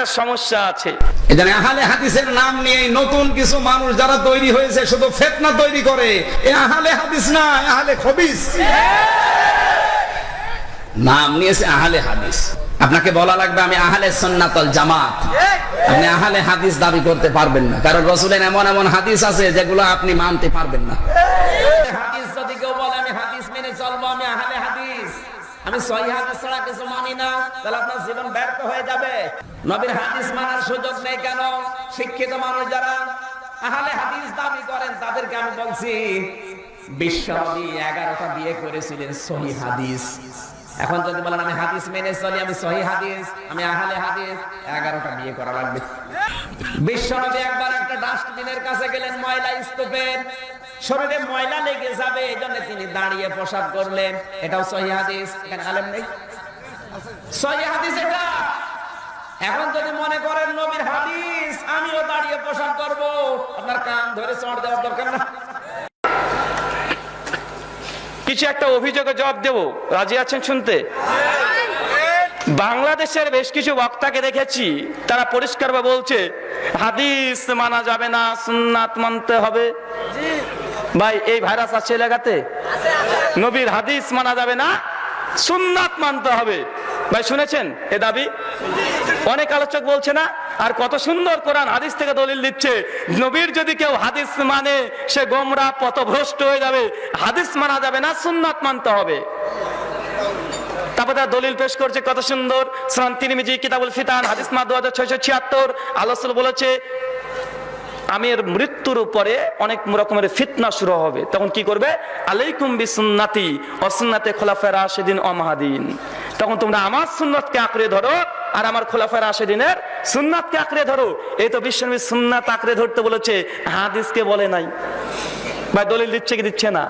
একটা সমস্যা আছে। এখানে আহলে হাদিসের নাম নিয়ে নতুন কিছু মানুষ যারা তৈরি হয়েছে শুধু ফিতনা তৈরি করে। এ আহলে হাদিস না, আহলে খবিস। নাম নিয়েছে আহলে হাদিস। আপনাকে বলা লাগবে আমি আহলে সুন্নাত ওয়াল জামাত। আপনি আহলে হাদিস দাবি করতে পারবেন না, কারণ রাসূলের এমন এমন হাদিস আছে যেগুলো আপনি মানতে পারবেন না। হাদিস যদি কেউ বলে আমি হাদিস মেনে চলবো, আমি আহলে হাদিস, আমি সহিহ হাদিস ছাড়া কিছু মানি না, তাহলে আপনার জীবন ব্যর্থ হয়ে যাবে। নবীর হাদিস মানার সুযোগ নেই কেন? শিক্ষিত মানুষ যারা আহলে হাদিস দাবি করেন তাদেরকে আমি বলছি, বিশ্বনবী 11টা বিয়ে করেছিলেন সহিহ হাদিস। এখন যদি বলেন আমি হাদিস মেনে চলি, আমি সহিহ হাদিস, আমি আহলে হাদিস, 11টা বিয়ে করা লাগবে। বিশ্বনবী একবার একটা ডাস্টবিনের কাছে গেলেন, ময়লা স্তূপের, শরীরে ময়লা লেগে যাবে এই জন্য তিনি দাঁড়িয়ে প্রসাব করলেন। এটাও সহিহ হাদিস। এখানে আলেম নেই, সহিহ হাদিস এটা। এখন যদি মনে করেন নবীর হাদিস আমিও দাঁড়িয়ে প্রসাব করব, আপনার কান ধরে চড় দেওয়ার দরকার না। কিছু একটা অভিযোগের জবাব দেব, রাজি আছেন শুনতে? বাংলাদেশের বেশ কিছু বক্তাকে দেখেছি, তারা পরিষ্কারভাবে বলছে হাদিস মানা যাবে না, সুন্নাত মানতে হবে। ভাই এই ভাইরাস আছে এলাকাতে? নবীর হাদিস মানা যাবে না, সুন্নাত মানতে হবে। ভাই শুনেছেন এ দাবি? অনেক আলোচক বলছে না? আর কত সুন্দর কোরআন হাদিস থেকে দলিল দিচ্ছে, নবীর যদি কেউ হাদিস মানে সে গোমরাহ পথভ্রষ্ট হয়ে যাবে। হাদিস মানা যাবে না, সুন্নাত মানতে হবে। তারপর তারা দলিল পেশ করছে কত সুন্দর। সুনান তিরমিজি কিতাবুল ফিতান হাদিস নাম্বার 2676, আল্লাহ রাসূল বলেছে আমের মৃত্যুর উপরে অনেক রকমের ফিতনা শুরু হবে, তখন কি করবে? আলাইকুম বিসুন্নতি ওয়া সুন্নাতে খুলাফায়ে রাশিদিন ওয়া মাহদিন। তখন তোমরা আমার সুন্নাতকে আঁকড়ে ধরো আর আমার খুলাফায়ে রাশিদিনের সুন্নাতকে আঁকড়ে ধরো। এই তো বিশ্বনবী সুন্নাত আঁকড়ে ধরতে বলেছে, হাদিসকে বলে নাই। ভাই দলিল দিচ্ছে কি দিচ্ছে না?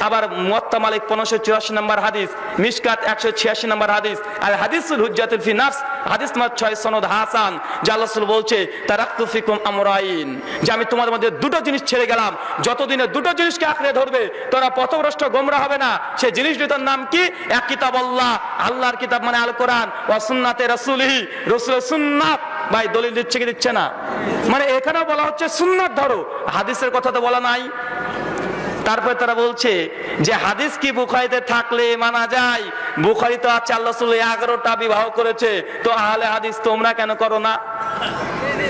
আবার মুয়াত্তা মালিক 1584 নম্বর হাদিস, মিশকাত 186 নম্বর হাদিস, আর হাদিসুল হুজ্জাতুল ফি নাফস হাদিস নাম্বার 6 সনদ হাসান, যে আল্লাহ রাসূল বলছে তারাকতু ফিকুম আমরাইন, যে আমি তোমাদের মধ্যে দুটো জিনিস ছেড়ে গেলাম, যতদিনে দুটো জিনিসকে আঁকড়ে ধরবে তোরা পথভ্রষ্ট গোমরাহ হবে না। সেই জিনিস দুটোর নাম কি? এক কিতাব আল্লাহ, আল্লাহর কিতাব মানে আল কোরআন, ওয়া সুন্নাতে রাসূলিহি, রাসূলের সুন্নাত। ভাই দলিল দিচ্ছে কি দিচ্ছে না? মানে এখানেও বলা হচ্ছে সুন্নাত ধরো, হাদিসের কথা তো বলা নাই। তারপরে তারা বলছে যে হাদিস কি বুখারীতে থাকলে মানা যায়? বুখারী তো আছে আল্লাহ রাসূল 11টা বিবাহ করেছে, তো আহলে হাদিস তোমরা কেন করো না?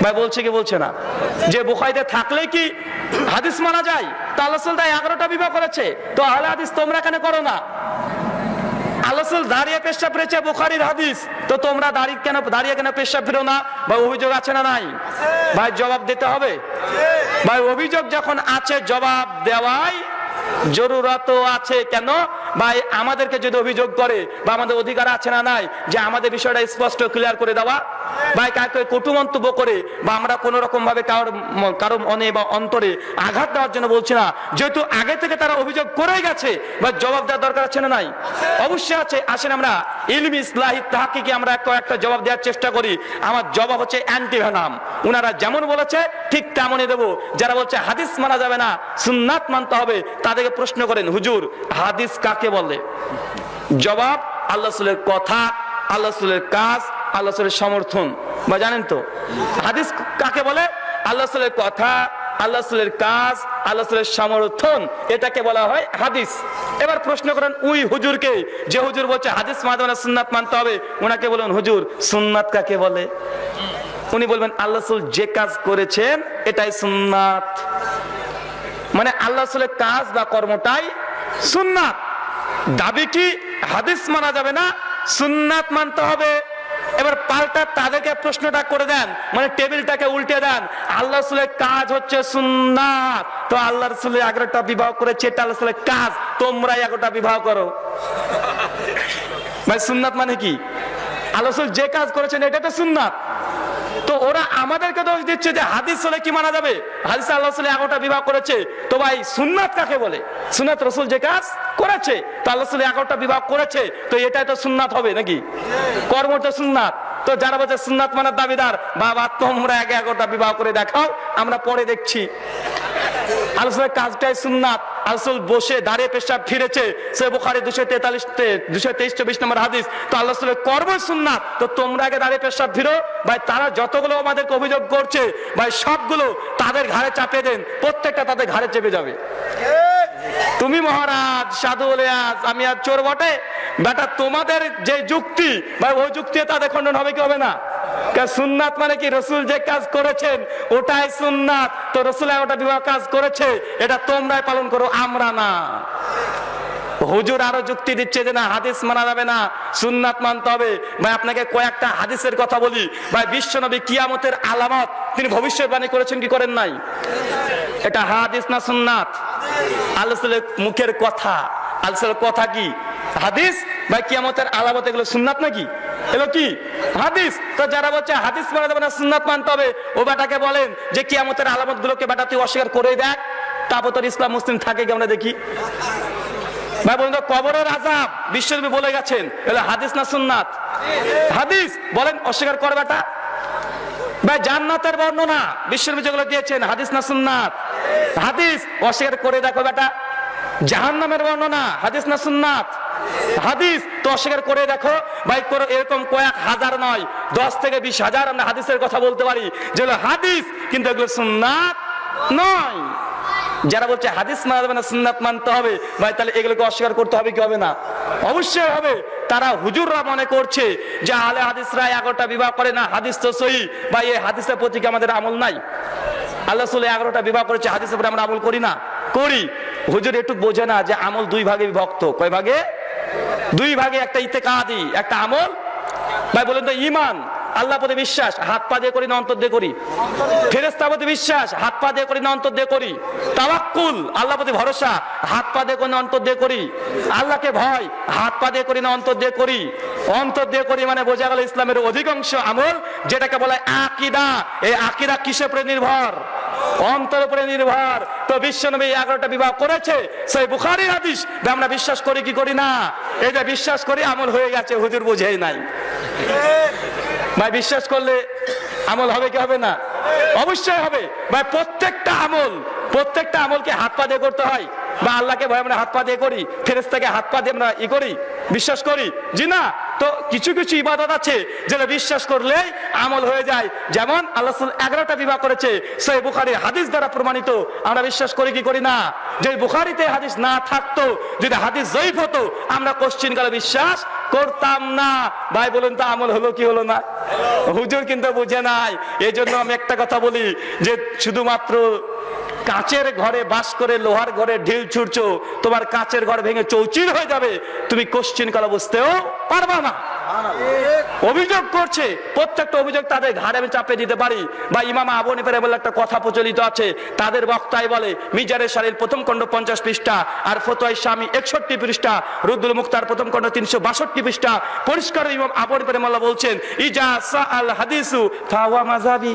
ভাই বলছে কি বলছে না? যে বুখারীতে থাকলে কি হাদিস মানা যায়? তো আল্লাহ রাসূল 11টা বিবাহ করেছে, তো আহলে হাদিস তোমরা কেন করো না? আল্লাহ রাসূল দাঁড়িয়ে পেশাব করেছে, বুখারীর হাদিস, তো তোমরা দাঁড়িয়ে কেন পেশাব ফেরো না? ভাই অভিযোগ আছে না নাই? ভাই জবাব দিতে হবে। ভাই অভিযোগ যখন আছে জবাব দেওয়াই জরুরত আছে। কেন? ভাই আমাদেরকে যদি অভিযোগ করে বা আমাদের অধিকার আছে না নাই যে আমাদের বিষয়টা স্পষ্ট ক্লিয়ার করে দেওয়া? ভাই কাউকে কটু মন্তব্য করে বা আমরা কোন রকম ভাবে কারো মনে বা অন্তরে আঘাত দেওয়ার জন্য বলছি না, যেহেতু আগে থেকে তারা অভিযোগ করে গেছে, বা জবাব দেওয়ার দরকার আছে না নাই? অবশ্যই আছে। আসেন আমরা ইলমি ইসলাহি তাহকিকে আমরা একটা জবাব দেওয়ার চেষ্টা করি। আমার জবাব হচ্ছে অ্যান্টিভেনাম। উনারা যেমন বলেছে ঠিক তেমনই দেবো। যারা বলছে হাদিস মানা যাবে না, সুন্নাত মানতে হবে, তাদেরকে প্রশ্ন করেন, হুজুর হাদিস কাকে বলে? জবাব আল্লাহ রাসূলের কথা, আল্লাহ রাসূলের কাজ, আল্লাহ রাসূলের সমর্থন। বা জানেন তো হাদিস কাকে বলে? আল্লাহ রাসূলের কথা, আল্লাহ রাসূলের কাজ, আল্লাহ রাসূলের সমর্থন, এটাকে বলা হয় হাদিস। এবার প্রশ্ন করেন ওই হুজুরকে, যে হুজুর বলছে হাদিস মানতে হবে, সুন্নাত মানতে হবে, ওনাকে বলেন হুজুর সুন্নাত কাকে বলে? উনি বলবেন আল্লাহ রাসূল যে কাজ করেছেন এটাই সুন্নাত। মানে আল্লাহ রাসূলের কাজ বা কর্মটাই সুন্নাত। দাবি কি হাদিস মানা যাবে না, সুন্নাত মানতে হবে। এবার পাল্টা তাদেরকে প্রশ্নটা করে দেন, মানে টেবিলটাকে উল্টে দেন। আল্লাহ রাসূলের কাজ হচ্ছে সুন্নাত, তো আল্লাহ রাসূল 11টা বিবাহ করেছে, এটা আল্লাহ রাসূলের কাজ, তোমরা 11টা বিবাহ করো। ভাই সুন্নাত মানে কি? আল্লাহ রাসূল যে কাজ করেছেন এটা তো সুন্নাত। তো ওরা আমাদেরকে দোষ দিচ্ছে যে হাদিস হলে কি মানা যাবে? হাদিস আল্লাহ রাসূল 11টা বিবাহ করেছে, তো ভাই সুন্নাত কাকে বলে? সুন্নাত রাসূল যে কাজ করেছে, তো আল্লাহ রাসূল 11টা বিবাহ করেছে, তো এটাই তো সুন্নাত হবে নাকি? কর্মটা সুন্নাত। তো যারা বলছে সুন্নাত মানার দাবিদার, বাবা তোমরা 11টা বিবাহ করে দেখাও, আমরা পরে দেখছি। আল্লাহ রাসূলের কাজটাই সুন্নাত। রাসূল বসে দাঁড়িয়ে পেশাব ফিরেছে, সে বুখারী 223 নম্বর হাদিস। তো আল্লাহ রাসূলের কর্ম সুন্নাত, তো তোমরা আগে দাঁড়িয়ে পেশাব ফিরো। ভাই তারা যতগুলো আমাদেরকে অভিযোগ করছে ভাই সবগুলো তাদের ঘাড়ে চাপিয়ে দেন, প্রত্যেকটা তাদের ঘাড়ে চেপে যাবে। তুমি মহারাজ সাধু ইলিয়াস, আমি আর চোর বটে বেটা, তোমাদের যে যুক্তি ভাই ওই যুক্তি তাদের খণ্ডন হবে কি হবে না? সুন্নাত মানে কি? রসুল যে কাজ করেছেন ওটাই সুন্নাত। তো রসুল ওটা বিবাহ কাজ করেছে, এটা তোমরাই পালন করো, আমরা না। হুজুর আরো যুক্তি দিচ্ছে যে না হাদিস মানা যাবে না, সুন্নাত মানতে হবে। ভাই আপনাকে কয়েকটা হাদিসের কথা বলি। ভাই বিশ্বনবী কিয়ামতের আলামত তিনি ভবিষ্যৎবাণী করেছেন কি করেন নাই? এটা হাদিস না সুন্নাত? আল্লাহ রাসূলের মুখের কথা, আল্লাহ রাসূলের কথা কি হাদিস? ভাই কিয়ামতের আলামত এগুলো সুন্নাত নাকি? এগুলো কি হাদিস? তো যারা বলছে হাদিস মানা যাবে না সুন্নাত মানতে হবে, ও বেটাকে বলেন যে কিয়ামতের আলামত গুলোকে বেটা তুই অস্বীকার করে দেখ, তারপর তোর ইসলাম মুসলিম থাকে কি আমরা দেখি। ভাই বলেন তো কবরের আযাব বিশ্বনবী বলে গেছেন, এগুলো হাদিস না সুন্নাত? হাদিস। বলেন অস্বীকার করে বেটা। ভাই জান্নাতের বর্ণনা বিশ্বনবী যেগুলো দিয়েছেন হাদিস না সুন্নাত? হাদিস। অস্বীকার করে দেখো বেটা। জাহান্নামের বর্ণনা হাদিস না সুন্নাত? হাদিস। তো অস্বীকার করে দেখো। ভাই এরকম কয়েক হাজার নয়, 10 থেকে 20,000 আমরা হাদিসের কথা বলতে পারি যেগুলো হাদিস, কিন্তু এগুলো সুন্নাত নয়। যারা বলছে হাদিস মানা যাবে না সুন্নাত মানতে হবে, ভাই তাহলে এগুলোকে অস্বীকার করতে হবে কি হবে না? অবশ্যই হবে। তারা হুজুররা মনে করছে যে আহলে হাদিসরা 11টা বিবাহ করে না, হাদিস তো সহিহ। ভাই এই হাদিসের প্রতি কি আমাদের আমল নাই? আল্লাহ রাসূল 11টা বিবাহ করেছে, হাদিসের উপরে আমরা আমল করি না? করি। হুজুর একটু বোঝে না যে আমল 2 ভাগে বিভক্ত। কয় ভাগে? 2 ভাগে। একটা ইতিকাদি, একটা আমল। ভাই বলেন তো ঈমান আল্লাহ প্রতি বিশ্বাস, হাত পা দিয়ে করি না অন্তর দিয়ে করি? ফেরেশতা প্রতি বিশ্বাস, হাত পা দিয়ে করি না অন্তর দিয়ে করি? তাওয়াক্কুল আল্লাহ প্রতি ভরসা, হাত পা দিয়ে করি না অন্তর দিয়ে করি? আল্লাহকে ভয়, হাত পা দিয়ে করি না অন্তর দিয়ে করি? অন্তর দিয়ে করি মানে বোঝা গেল ইসলামের অধিকাংশ আমল যেটাকে বলা হয় আকীদা। এই আকীদা কিসের উপরে নির্ভর? অন্তর উপরে নির্ভর। তো বিশ্বনবী 11টা বিবাহ করেছে, সেই বুখারীর হাদিস। আমরা বিশ্বাস করি কি করি না? এটা বিশ্বাস করি, আমল হয়ে গেছে, হুজুর বুঝেই নাই। ভাই বিশ্বাস করলে আমল হবে কি হবে না? অবশ্যই হবে। ভাই প্রত্যেকটা আমলকে হাত পা দিয়ে করতে হয়? বা আল্লাহকে ভয় আমরা হাত পা দিয়ে করি? ফেরেশতাকে হাত পা দিয়ে আমরা করি, বিশ্বাস করি? জি না। তো কিছু কিছু ইবাদত আছে যেটা বিশ্বাস করলেই আমল হয়ে যায়। যেমন আল্লাহ রাসূল 11টা বিবাহ করেছে, সহিহ বুখারীর হাদিস দ্বারা প্রমাণিত। আমরা বিশ্বাস করি কি করি না? যে বুখারীতে হাদিস না থাকতো, যদি হাদিস যঈফ হতো, আমরা কোশ্চিন কালে বিশ্বাস করতাম না। ভাই বলুন তো আমল হলো কি হলো না? হুজুর কিন্তু বুঝে নাই। এই জন্য আমি একটা কথা বলি যে শুধুমাত্র কাঁচের ঘরে বাস করে লোহার ঘরে ঢিল ছুড়ছো, তোমার কাঁচের ঘর ভেঙে চৌচির হয়ে যাবে, তুমি কোশ্চিন কালে বুঝতেও পারবা না। অভিযোগ করছে, প্রত্যেকটা অভিযোগ তাদের ঘাড়ে আমি চাপে দিতে পারি। বা ইমাম আবু হানিফা বলে একটা কথা প্রচলিত আছে, তাদের বক্তায় বলে মিজারে শারীর প্রথম খণ্ড 50 পৃষ্ঠা, আর ফতোয়ায়ে শামী 61 পৃষ্ঠা, রুদ্দুল মুখতার প্রথম খণ্ড 362 পৃষ্ঠা। পরিষ্কার ইমাম আবু হানিফা বলছেন ইজা সাআল হাদিসু ফাওয়া মাযহাবি,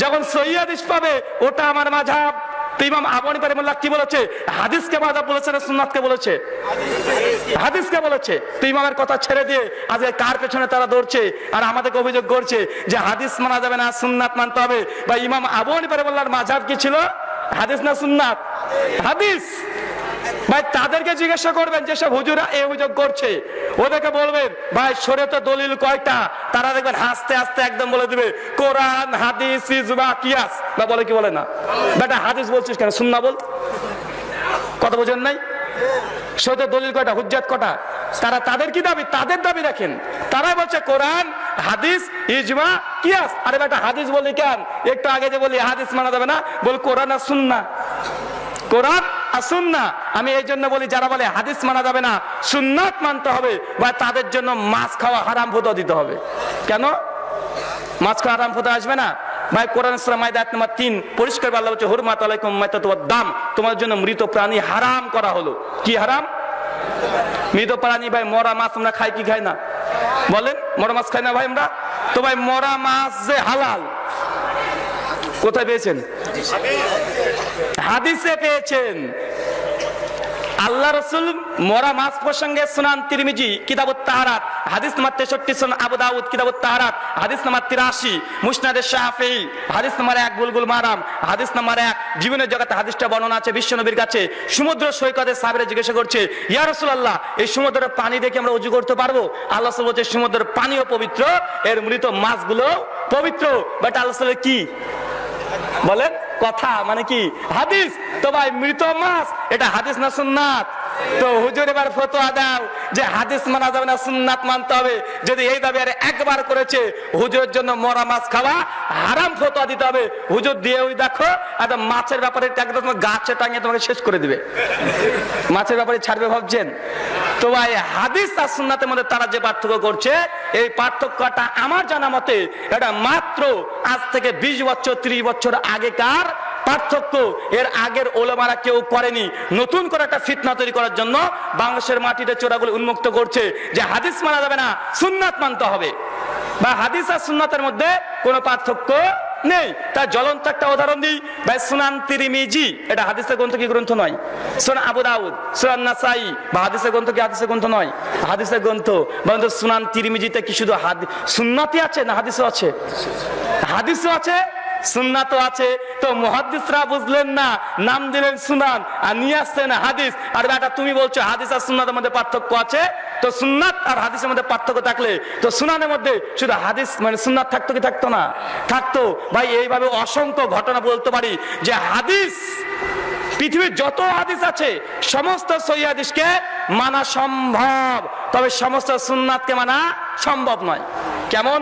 যখন সহিহ হাদিস পাবে ওটা আমার মাযহাব। তো ইমাম আবু হানিফা রাহিমাহুল্লাহ কি বলেছে? হাদিসকে মাযহাব বলেছে না সুন্নাতকে বলেছে? হাদিসকে বলেছে। তো ইমামের কথা ছেড়ে দিয়ে আজকে কার পেছনে তারা দৌড়ছে আর আমাদেরকে অভিযোগ করছে যে হাদিস মানা যাবে না সুন্নাত মানতে হবে। বা ইমাম আবু হানিফা রাহিমাহুল্লাহর মাযহাব কি ছিল? হাদিস না সুন্নাত? হাদিস। ভাই তাদেরকে জিজ্ঞাসা করবেন যেসব হুজুরা এই অভিযোগ করছে, ওদেরকে বলবেন ভাই শরীয়তে দলিল কয়টা? তারা দেখবেন হাসতে হাসতে একদম বলে দিবে কোরআন, হাদিস, ইজমা, কিয়াস। বা বলে কি বলে না? বেটা হাদিস বলছিস কেন? সুন্নাহ বল। কথা বোঝেন নাই? শরীয়তে দলিল কয়টা? হুজ্জাত কটা? তারা তাদের কি দাবি? তাদের দাবি দেখেন, তারা বলছে কোরআন, হাদিস, ইজমা, কিয়াস। আরে বেটা হাদিস বলি কেন? একটু আগে যে বলি হাদিস মানা যাবে না, বল কোরআন আর সুন্নাহ। কোরআন আর সুন্নাহ। আমি এই জন্য বলি যারা বলে হাদিস মানা যাবে না সুন্নাত মানতে হবে, বা তাদের জন্য মাছ খাওয়া হারাম ফতোয়া দিতে হবে। কেন মাছ খাওয়া হারাম ফতোয়া আসবে না? ভাই কোরআন সূরা মাইদা আয়াত নম্বর 3 পরিষ্কার আল্লাহ বলছে হুরমাত আলাইকুম মাইতাতু ওয়াদ দাম, তোমার জন্য মৃত প্রাণী হারাম করা হলো। কি হারাম? মৃত প্রাণী। ভাই মরা মাছ আমরা খাই কি খাই না? বলেন মরা মাছ খাই না ভাই আমরা? তো ভাই মরা মাছ যে হালাল কোথায় পেয়েছেন? হাদিসে পেয়েছেন। আল্লাহ রসুল মরা মাছ প্রসঙ্গে সুনান তিরমিজি কিতাবুত তাহারাত হাদিস নাম্বার 63, সুনান আবু দাউদ কিতাবুত তাহারাত হাদিস নাম্বার 83, মুসনাদে শাফিঈ হাদিস নাম্বার 1, বুলবুল মারাম হাদিস নাম্বার 1, জীবনের জগতে হাদিসটা বর্ণনা আছে বিশ্বনবীর কাছে। সমুদ্র সৈকতে সাহাবীরা জিজ্ঞাসা করছে, ইয়া রাসূলুল্লাহ, এই সমুদ্রের পানি দেখে আমরা ওযু করতে পারবো? আল্লাহ রাসূল বলছে, সমুদ্রের পানিও পবিত্র, এর মৃত মাছগুলো পবিত্র। বাট আল্লাহ রাসূল কি বলেন? কথা মানে কি? হাদিস। তো ভাই মৃত মাছ এটা হাদিস না সুন্নাত? তো হুজুর এবার ফতোয়া দাও যে হাদিস মানা যাবে না, সুন্নাত মানতে হবে। যদি এই দাবি আর একবার করেছে, হুজুরের জন্য মরা মাছ খাওয়া হারাম ফতোয়া দিতে হবে। হুজুর দিয়ে ওই দেখো একটা মাছের ব্যাপারে একদম গাছে টাঙিয়ে তোমাকে শেষ করে দিবে। মাছের ব্যাপারে ছাড়বে ভাবছেন? তো ভাই হাদিস আর সুন্নাতের মধ্যে তারা যে পার্থক্য করছে, এই পার্থক্যটা আমার জানা মতে এটা মাত্র আজ থেকে 20 বছর 30 বছর আগেকার পার্থক্য। এর আগের ওলামারা কেউ করেনি। নতুন করে একটা ফিতনা তৈরি করার জন্য বাংলাদেশের মাটিতে চোরাগুলো উন্মুক্ত করছে যে হাদিস মানা যাবে না, সুন্নাত মানতে হবে, বা হাদিস আর সুন্নাতের মধ্যে কোনো পার্থক্য নেই। তার জ্বলন্ত একটা উদাহরণ দিই ভাই, সুনান তিরমিজি এটা হাদিসের গ্রন্থ কি গ্রন্থ নয়? সুনান আবু দাউদ, সুনান নাসাই বা হাদিসের গ্রন্থ কি হাদিসের গ্রন্থ নয়? হাদিসের গ্রন্থ। বন্ধু, সুনান তিরমিজিতে কি শুধু সুন্নাতই আছে না হাদিসও আছে? হাদিসও আছে, সুন্নাতও আছে। তো মুহাদ্দিসরা বুঝলেন না, নাম দিলেন সুনান আর নিয়ে আসছেন হাদিস। আর বেটা তুমি বলছো হাদিস আর সুন্নাতের মধ্যে পার্থক্য আছে। তো সুন্নাত আর হাদিসের মধ্যে পার্থক্য থাকলে তো সুনানের মধ্যে শুধু হাদিস মানে সুন্নাত থাকতো কি থাকতো না? থাকতো। ভাই এইভাবে অসংখ্য ঘটনা বলতে পারি যে হাদিস, পৃথিবীর যত হাদিস আছে সমস্ত সহিহ হাদিসকে মানা সম্ভব, তবে সমস্ত সুন্নাতকে মানা সম্ভব নয়। কেমন?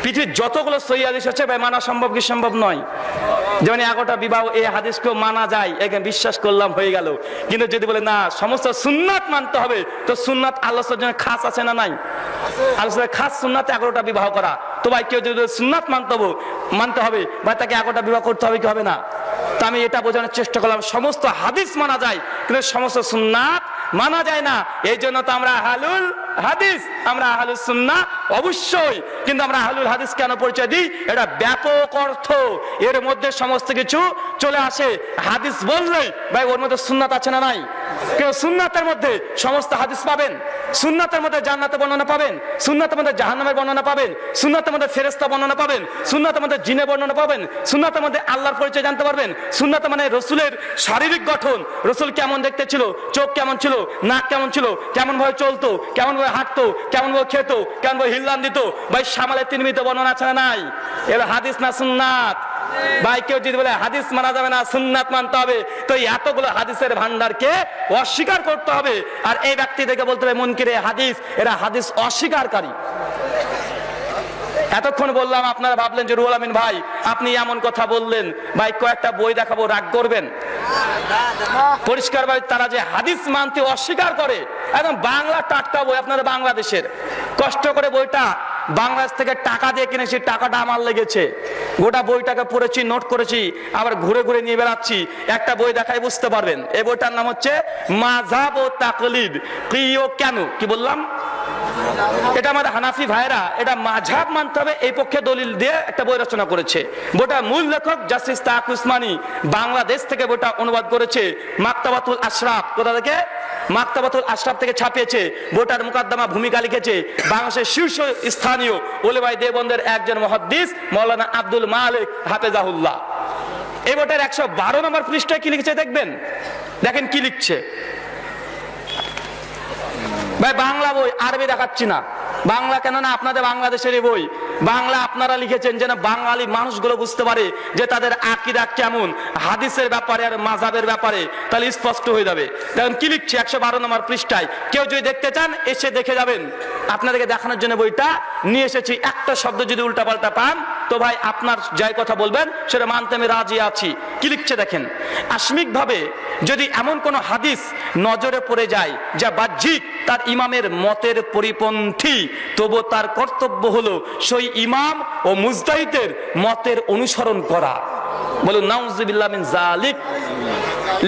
পৃথিবীর যতগুলো সহিহ হাদিস আছে ভাই মানা সম্ভব কি সম্ভব নয়? যেমন 11টা বিবাহ, এই হাদিসকেও মানা যায়, এখানে বিশ্বাস করলাম হয়ে গেল। কিন্তু যদি বলে না সমস্ত সুন্নাত মানতে হবে, তো সুন্নাত আল্লাহর জন্য খাস আছে না নাই? আল্লাহর খাস সুন্নাত 11টা বিবাহ করা। তো ভাই কেউ যদি সুন্নাত মানতে হবে ভাই, তাকে 11টা বিবাহ করতে হবে কি হবে না? তো আমি এটা বোঝানোর চেষ্টা করলাম, সমস্ত হাদিস মানা যায় কিন্তু সমস্ত সুন্নাত মানা যায় না। এই জন্য তো আমরা আহলুল হাদিস, আমরা আহলুস সুন্নাহ অবশ্যই। কিন্তু আমরা আহলুল হাদিস কেন পরিচয় দিই? এটা ব্যাপক অর্থ, এর মধ্যে সমস্ত কিছু চলে আসে। হাদিস বললেই ভাই ওর মধ্যে সুন্নাত আছে না নাই? কেউ সুন্নাতের মধ্যে সমস্ত হাদিস পাবেন, সুন্নাতের মধ্যে জান্নাতের বর্ণনা পাবেন, সুন্নাতের মধ্যে জাহান্নামের বর্ণনা পাবেন, সুন্নাতের মধ্যে ফেরেশতা বর্ণনা পাবেন, সুন্নাতের মধ্যে জিনের বর্ণনা পাবেন, সুন্নাতের মধ্যে আল্লাহর পরিচয় জানতে পারবেন। সুন্নাত মানে রসুলের শারীরিক গঠন, রসুল কেমন দেখতে ছিল, চোখ কেমন ছিল, নাক কেমন ছিল, কেমন ভাবে চলতো, কেমন ভাবে হাঁটতো, কেমন ভাবে খেতো, কেমন ভাবে হিল্লান দিত। ভাই সামালের তিরমিজিতে বর্ণনা আছে না নাই? এবার হাদিস না সুন্নাত? ভাই কেউ যদি বলে হাদিস মানা যাবে না, সুন্নাত মানতে হবে, তো এতগুলো হাদিসের ভান্ডারকে অস্বীকার করতে হবে। আর এই ব্যক্তি থেকে বলতে হবে মুনকিরে হাদিস, এরা হাদিস অস্বীকারী। এতক্ষণ বললাম, আপনারা ভাবলেন যে রুহুল আমিন ভাই আপনি এমন কথা বললেন, ভাই কয়েকটা বই দেখাবো, রাগ করবেন? পরিষ্কার ভাই, তারা যে হাদিস মানতে অস্বীকার করে, একদম বাংলা টাটকা বই, আপনারা বাংলাদেশের কষ্ট করে বইটা বাংলাদেশ থেকে টাকা দিয়ে কিনেছি, টাকাটা আমার লেগেছে, গোটা বইটাকে পড়েছি, নোট করেছি, আবার ঘুরে ঘুরে নিয়ে বেড়াচ্ছি। একটা বই দেখাই বুঝতে পারবেন। এই বইটার নাম হচ্ছে মাযহাব ও তাকলিদ, প্রিয় কেন? কি বললাম? এটা আমাদের হানাফি ভাইরা এটা মাযহাব মানতে হবে এই পক্ষে দলিল দিয়ে একটা বই রচনা করেছে। বইটা মূল লেখক জাস্টিস তাক উসমানী, বাংলাদেশ থেকে বইটা অনুবাদ করেছে। মাকতাবাতুল আশরাফ, কোথা থেকে? মাকতাবাতুল আশরাফ থেকে ছাপিয়েছে। বইটার মুকাদ্দমা ভূমিকা লিখেছে বাংলাদেশের শীর্ষ স্থানীয় ওলেমায়ে দেওবন্দের একজন মুহাদ্দিস মাওলানা আব্দুল মালিক হাফেজাহুল্লাহ। এই বইটার 112 নম্বর পৃষ্ঠায় কি লিখেছে দেখবেন, দেখেন কি লিখছে। ভাই বাংলা বই, আরবি দেখাচ্ছি না। বাংলা কেন না, আপনাদের বাংলাদেশেরই বই, বাংলা আপনারা লিখেছেন যেন বাঙালি মানুষগুলো বুঝতে পারে যে তাদের আকীদা কেমন হাদিসের ব্যাপারে আর মাযহাবের ব্যাপারে, তাহলে স্পষ্ট হয়ে যাবে। দেখুন কি লিখছে 112 নম্বর পৃষ্ঠায়। কেউ যদি দেখতে চান এসে দেখে যাবেন, আপনাদেরকে দেখানোর জন্য বইটা নিয়ে এসেছি। একটা শব্দ যদি উল্টাপাল্টা পান তো ভাই আপনার যাই কথা বলবেন সেটা মানতে আমি রাজি আছি। কি লিখছে দেখেন, আসমিক ভাবে যদি এমন কোন হাদিস নজরে পড়ে যায় যা বাহ্যিক তার ইমামের মতের পরিপন্থী, তবু তার কর্তব্য হলো সেই ইমাম ও মুজতাহিদের মতের অনুসরণ করা। বলুন নাউযুবিল্লাহ মিন যালিক।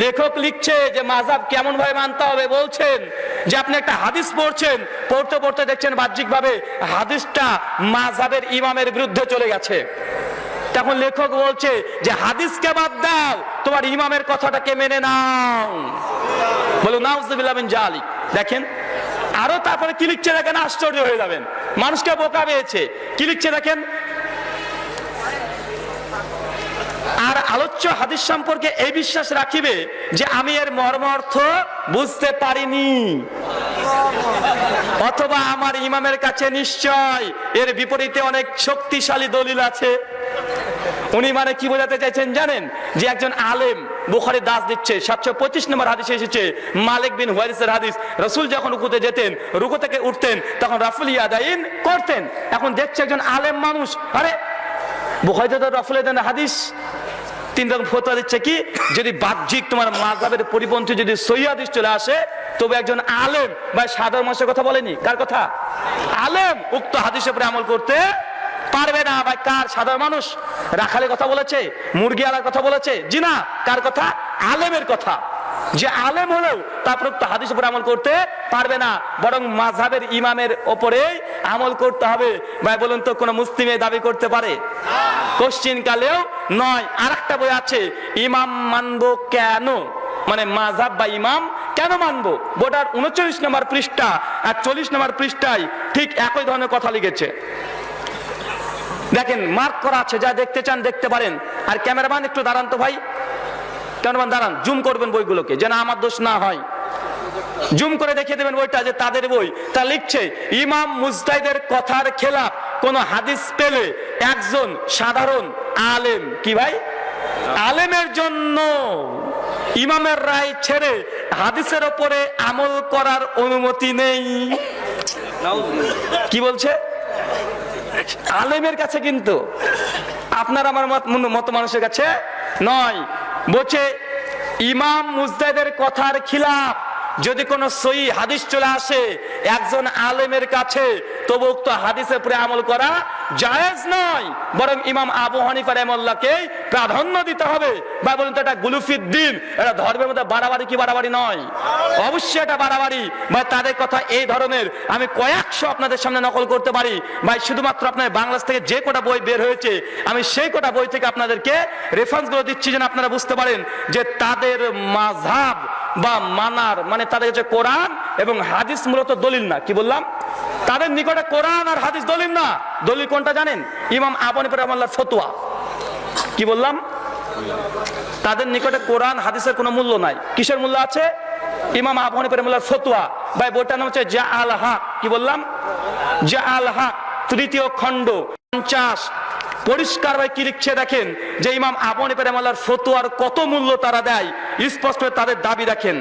লেখক লিখছে যে মাযহাব কেমন ভাবে মানতে হবে, বলছেন যে আপনি একটা হাদিস পড়ছেন, পড়তে পড়তে দেখছেন বাহ্যিক ভাবে হাদিসটা মাযহাবের ইমামের বিরুদ্ধে চলে গেছে। তখন লেখক বলছে যে হাদিসকে বাদ দাও, তোমার ইমামের কথাটাকে মেনে নাও। বলো নাউজুবিল্লাহ মিন জালিক। দেখেন আরো তারপরে কি লিখছে দেখেন, আশ্চর্য হয়ে যাবেন, মানুষকে বোকা পেয়েছে। কি লিখছে দেখেন, আর আলোচ্য হাদিস সম্পর্কে এই বিশ্বাস রাখিবে যে আমি এর মর্ম অর্থ বুঝতে পারিনি, অথবা আমার ইমামের কাছে নিশ্চয় এর বিপরীতে অনেক শক্তিশালী দলিল আছে। উনি মানে কি বোঝাতে চাইছেন জানেন, যে একজন আলেম, বুখারী দাস দিচ্ছে 725 নম্বর হাদিসে এসেছে, মালিক বিন হুয়াইরিসের হাদিস, রাসূল যখন রুকুতে যেতেন, রুকু থেকে উঠতেন, তখন রাফুল ইয়াদাইন করতেন। এখন দেখছে একজন আলেম মানুষ, আরে বুখারীতে তো রাফুল ইয়াদাইন হাদিস, তিন রকম ফতোয়া দিচ্ছে কি, যদি বাহ্যিক তোমার মাযহাবের পরিপন্থী যদি সহিহ হাদিস চলে আসে, তবে একজন আলেম বা সাধারণ মানুষের কথা বলেনি, কার কথা? আলেম উক্ত হাদিসের উপরে আমল করতে পারবে না। ভাই কার? সাধারণ মানুষ। রাখালের কথা বলেছে, মুরগি আলার কথা বলেছে? জি না, কার কথা? আলেমের কথা। যে আলেম হলেও তারপর উক্ত হাদিসের উপরে আমল করতে পারবে না, বরং মাযহাবের ইমামের ওপরেই আমল করতে হবে। ভাই বলুন তো কোন মুসলিমে দাবি করতে পারে? কোশ্চিন কালেও নয়। আরেকটা বই আছে, ইমাম মানবো কেন, মানে মাযহাব বা ইমাম কেন মানবো, বইটার 39 নম্বর পৃষ্ঠা আর 40 নম্বর পৃষ্ঠায় ঠিক একই ধরনের কথা লিখেছে। দেখেন মার্ক করা আছে, যা দেখতে চান দেখতে পারেন। আর ক্যামেরাম্যান একটু দাঁড়ান তো ভাই, ক্যামেরাম্যান দাঁড়ান, জুম করবেন বইগুলোকে, যেন আমার দোষ না হয়। জুম করে দেখিয়ে দেবেন বইটা, যে তাদের বই। তা লিখছে, ইমাম মুজতাহিদের কথার খেলাফ কোন হাদিস পেলে একজন সাধারণ আলেম, কি ভাই, আলেমের জন্য ইমামের রায় ছেড়ে হাদিসের উপরে আমল করার অনুমতি নেই। কি বলছে? আলেমের কাছে, কিন্তু আপনার আমার মত মানুষের কাছে নয়। বলছে ইমাম মুজতাহিদের কথার খিলাফ যদি কোন সহিহ হাদিস চলে আসে একজন আলেমের কাছে, তবু উক্ত হাদিসের উপরে আমল করা জায়েজ নয়, বরং ইমাম আবু হানিফা রাহিমাহুল্লাহকে প্রাধান্য দিতে হবে। বা বলুন তো এটা গুলুফিদ দ্বীন, এটা ধর্মের মধ্যে বাড়াবাড়ি কি বাড়াবাড়ি নয়? অবশ্যই এটা বাড়াবাড়ি। ভাই তাদের কথা এই ধরনের আমি কয়েকশো আপনাদের সামনে নকল করতে পারি। ভাই শুধুমাত্র আপনার বাংলাদেশ থেকে যে কটা বই বের হয়েছে, আমি সেই কটা বই থেকে আপনাদেরকে রেফারেন্স গুলো দিচ্ছি, যেন আপনারা বুঝতে পারেন যে তাদের মাযহাব বা মানার মানে তাদের কাছে কোরআন এবং হাদিস মূলত দলিল না। কি বললাম? তাদের নিকটে কোরআন আর হাদিস দলিল না। দলিল কোনটা জানেন? ইমাম আবু হানিফা রাহিমাহুল্লাহর ফতোয়া। কি বললাম? তাদের নিকটে কোরআন হাদিসের কোনো মূল্য নাই। কিসের মূল্য আছে? ইমাম আবু হানিফা রাহিমাহুল্লাহর ফতোয়া। ভাই বইটার নাম হচ্ছে জা আল হক। কি বললাম? জা আল হক, 3য় খণ্ড 50। পরিষ্কার ভাই কি লিখছে দেখেন, যে ইমাম আবু হানিফা রাহিমাহুল্লাহর ফতোয়ার কত মূল্য তারা দেয়, স্পষ্ট তাদের দাবি রাখেন।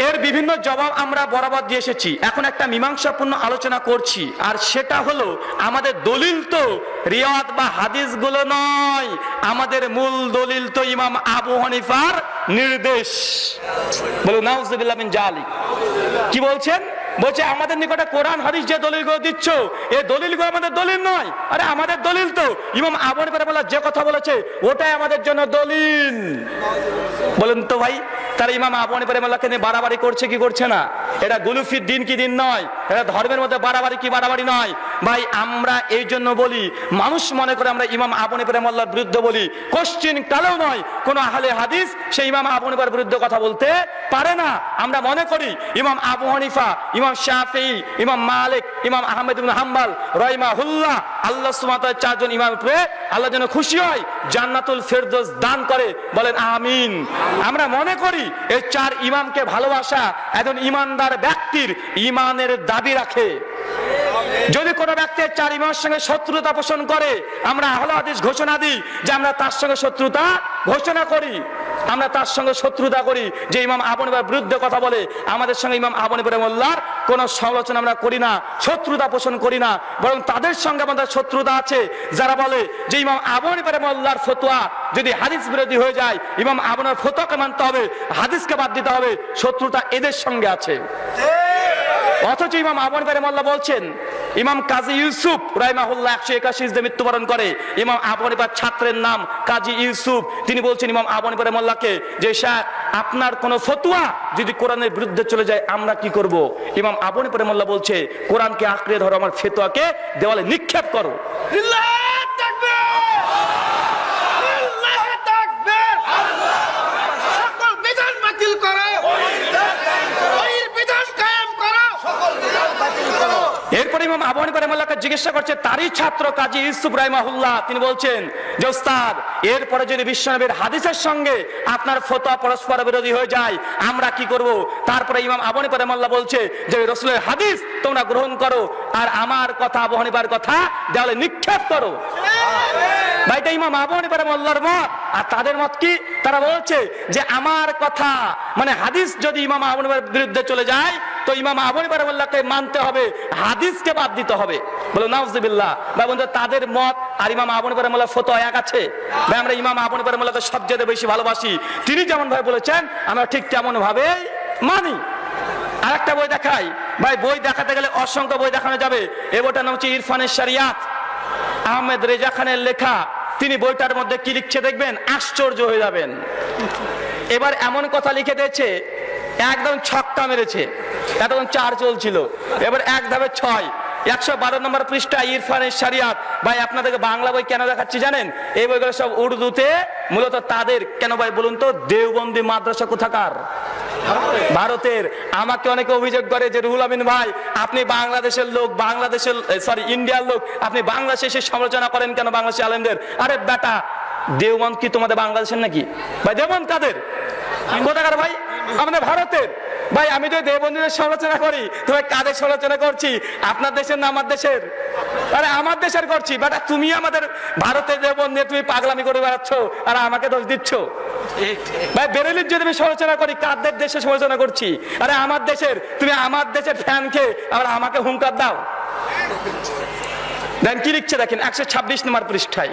এর বিভিন্ন জবাব আমরা বরাবর দিয়ে এসেছি। এখন একটা মীমাংসাপূর্ণ আলোচনা করছি, আর সেটা হলো আমাদের দলিল তো রিওয়ায়াত বা হাদিসগুলো নয়, আমাদের মূল দলিল তো ইমাম আবু হানিফার নির্দেশ। বলুন নাউজুবিল্লাহ মিন জালিক। কি বলছেন? বলছে আমাদের নিকটে কোরআন হাদিস যে দলিলগুলো দিচ্ছ, এই দলিলগুলো আমাদের দলিল নয়। আরে আমাদের দলিল তো ইমাম আবু হানিফা রাহিমাহুল্লাহ যে কথা বলেছে ওটাই আমাদের জন্য দলিল। বলেন তো ভাই, তারা ইমাম আবু হানিফা রাহিমাহুল্লাহকে নিয়ে বাড়াবাড়ি করছে কি করছে না? এটা গুলুফির দিন কি দিন নয়? এটা ধর্মের মধ্যে বাড়াবাড়ি কি বাড়াবাড়ি নয়? ভাই আমরা এই জন্য বলি, মানুষ মনে করে আমরা ইমাম আবু হানিফা রাহিমাহুল্লাহর বিরুদ্ধে বলি, কোশ্চিন কালেও নয় কোন আহলে হাদিস সেই ইমাম আবু হানিফার বিরুদ্ধে কথা বলতে পারে না। আমরা মনে করি ইমাম আবু হানিফা, ইমাম শাফিঈ, ইমাম মালিক, ইমাম আহমদ ইবনে হাম্বল রাহিমাহুল্লাহ, আল্লাহ সুবহানাহু ওয়া তাআলা 4 জন ইমামের উপরে আল্লাহ যেন খুশি হয়, জান্নাতুল ফেরদৌস দান করে, বলেন আমিন। আমরা মনে করি এই 4 ইমামকে ভালোবাসা একজন ইমানদার ব্যক্তির ইমানের দাবি রাখে। যদি কোনো ব্যক্তি 4 ইমামের সঙ্গে শত্রুতা পোষণ করে, আমরা আহলে হাদিস ঘোষণা দিই যে আমরা তার সঙ্গে শত্রুতা ঘোষণা করি, আমরা তার সঙ্গে শত্রুতা করি। যে ইমাম আবু হানিফার বিরুদ্ধে কথা বলে, আমাদের সঙ্গে ইমাম আবু হানিফা রাহিমাহুল্লাহর কোনো সমালোচনা আমরা করি না, শত্রুতা পোষণ করি না, বরং তাদের সঙ্গে আমাদের শত্রুতা আছে যারা বলে যে ইমাম আবু হানিফা রাহিমাহুল্লাহর ফতোয়া যদি হাদিস বিরোধী হয়ে যায়, ইমাম আবু হানিফার ফতোয়াকে মানতে হবে, হাদিসকে বাদ দিতে হবে। শত্রুতা এদের সঙ্গে আছে। অথচ ইমাম আবু হানিফা রাহিমাহুল্লাহ বলছেন ইমাম কাজী ইউসুফ রাহিমাহুল্লাহ 181 হিজরিতে মৃত্যুবরণ করে। ইমাম আবু হানিফার ছাত্রের নাম কাজী ইউসুফ। তিনি বলছেন ইমাম আবু হানিফা রাহিমাহুল্লাহকে যে শাহ আপনার কোন ফতোয়া যদি কোরআনের বিরুদ্ধে চলে যায় আমরা কি করব? ইমাম আবু হানিফা রাহিমাহুল্লাহ বলছে কোরআনকে আঁকড়ে ধরো, আমার ফতোয়াকে দেওয়ালে নিক্ষেপ করো। এরপরে ইমাম আবু হানিফা রাহিমাহুল্লাহকে জিজ্ঞাসা করছে তারই ছাত্র কাজী ইউসুফ রাহিমাহুল্লাহ, তিনি বলছেন যে ওস্তাদ এরপরে যদি বিশ্বনবীর হাদিসের সঙ্গে আপনার ফতোয়া পরস্পর বিরোধী হয়ে যায় আমরা কি করব? তারপরে ইমাম আবু হানিফা রাহিমাহুল্লাহ বলছে যে রাসূলের হাদিস তোমরা গ্রহণ করো আর আমার কথা আবু হানিফার কথা দেওয়ালে নিক্ষেপ করো। ভাইটা ইমাম আবু হানিফা রাহিমাহুল্লাহর মত। আর তাদের মত কি? তারা বলছে যে আমার কথা মানে হাদিস যদি ইমাম আবু হানিফার বিরুদ্ধে চলে যায় তো ইমাম আবু হানিফা রাহিমাহুল্লাহকে মানতে হবে, হাদিসকে বাদ দিতে হবে। বলো নাউজুবিল্লাহ। ভাই বন্ধু তাদের মত আর ইমাম আবু হানিফা রাহিমাহুল্লাহর ফতোয়া এক আছে? ভাই আমরা ইমাম আবু হানিফা রাহিমাহুল্লাহকে সবচেয়ে বেশি ভালোবাসি। তিনি যেমন ভাবে বলেছেন আমরা ঠিক তেমন ভাবে মানি। আরেকটা বই দেখাই ভাই, বই দেখাতে গেলে অসংখ্য বই দেখানো যাবে। এই বইটার নাম হচ্ছে ইরফানের শরিয়াত, আহমেদ রেজা খানের লেখা। তিনি বইটার মধ্যে কি লিখছে দেখবেন আশ্চর্য হয়ে যাবেন। এবার এমন কথা লিখে দিয়েছে একদম ছক্কা মেরেছে। এতক্ষণ 4 চলছিল, এবার এক ধাপে 6। 112 নম্বর পৃষ্ঠা ইরফানের শরিয়াত। ভাই আপনাদেরকে বাংলা বই কেন দেখাচ্ছি জানেন? এই বইগুলো সব উর্দুতে, মূলত তাদের কেন ভাই বলুন তো, দেওবন্দি মাদ্রাসা কোথাকার? ভারতের। আমাকে অনেকে অভিযোগ করে যে রুহুল আমিন ভাই আপনি বাংলাদেশের লোক, বাংলাদেশের ইন্ডিয়ার লোক, আপনি বাংলাদেশে সমালোচনা করেন কেন বাংলাদেশি আলেমদের? আরে বেটা দেওবন্দ কি তোমাদের বাংলাদেশের নাকি? ভাই দেওবন্দ কাদের? কোথাকার ভাই? আমাদের ভারতের। ভাই আমি তো দেওবন্দীদের সমালোচনা করি, তুমি কাদের সমালোচনা করছি? আপনার দেশের না আমার দেশের? আরে আমার দেশের করছি। বাট তুমি আমাদের ভারতের দেওবন্দ নিয়ে তুমি পাগলামি করে বেড়াচ্ছ আর আমাকে দোষ দিচ্ছ। ভাই বেরেলির যদি আমি সমালোচনা করি কাদের দেশে সমালোচনা করছি? আরে আমার দেশের। তুমি আমার দেশের ফ্যানকে আবার আমাকে হুঙ্কার দাও। দেন কি লিখছে দেখেন 126 নম্বর পৃষ্ঠায়,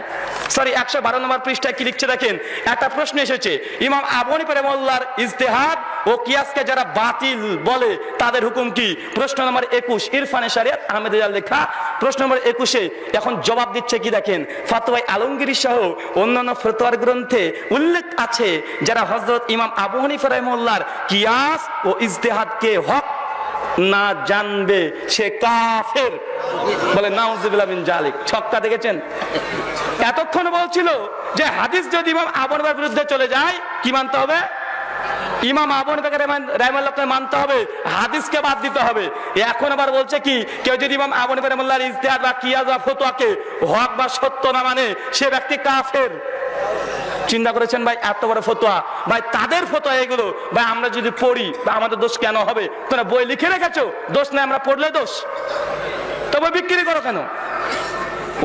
112 নম্বর পৃষ্ঠায় কি লিখছে দেখেন। একটা প্রশ্ন এসেছে ইমাম আবু হানিফা রাহিমাহুল্লাহর ইজতিহাদ ও কিয়াসকে যারা বাতিল বলে তাদের হুকুম কি? প্রশ্ন নম্বর 21 ইরফানে শরিয়াত আহমেদ রেজার লেখা প্রশ্ন নম্বর 21। এখন জবাব দিচ্ছে কি দেখেন, ফাতোয়া আলমগীরি সহ অন্যান্য ফতোয়ার গ্রন্থে উল্লেখ আছে যারা হযরত ইমাম আবু হানিফা রাহিমাহুল্লাহর কিয়াস ও ইজতিহাদকে হক না জানবে সে কাফের। বলে নাউজুবিল্লাহ মিন জালিক। ছক্কা দেখেছেন? এতক্ষণ বলছিল যে হাদিস যদি ইমাম আবু হানিফার বিরুদ্ধে চলে যায় কি মানতে হবে? ইমাম আবু হানিফা রাহিমাহুল্লাহকে মানতে হবে, হাদিসকে বাদ দিতে হবে। এখন আবার বলছে কি কেউ যদি ইমাম আবু হানিফা রাহিমাহুল্লাহর ইজতিহাদ বা কিয়াস বা ফতোয়াকে হক বা সত্য না মানে সে ব্যক্তি কাফের। চিন্তা করেছেন ভাই এত বড় ফতোয়া? ভাই তাদের ফতোয়া এগুলো। ভাই আমরা যদি পড়ি আমাদের দোষ কেন হবে? তোমরা বই লিখে রেখেছো, দোষ নাই, আমরা পড়লে দোষ। তবে বিক্রি করো কেন?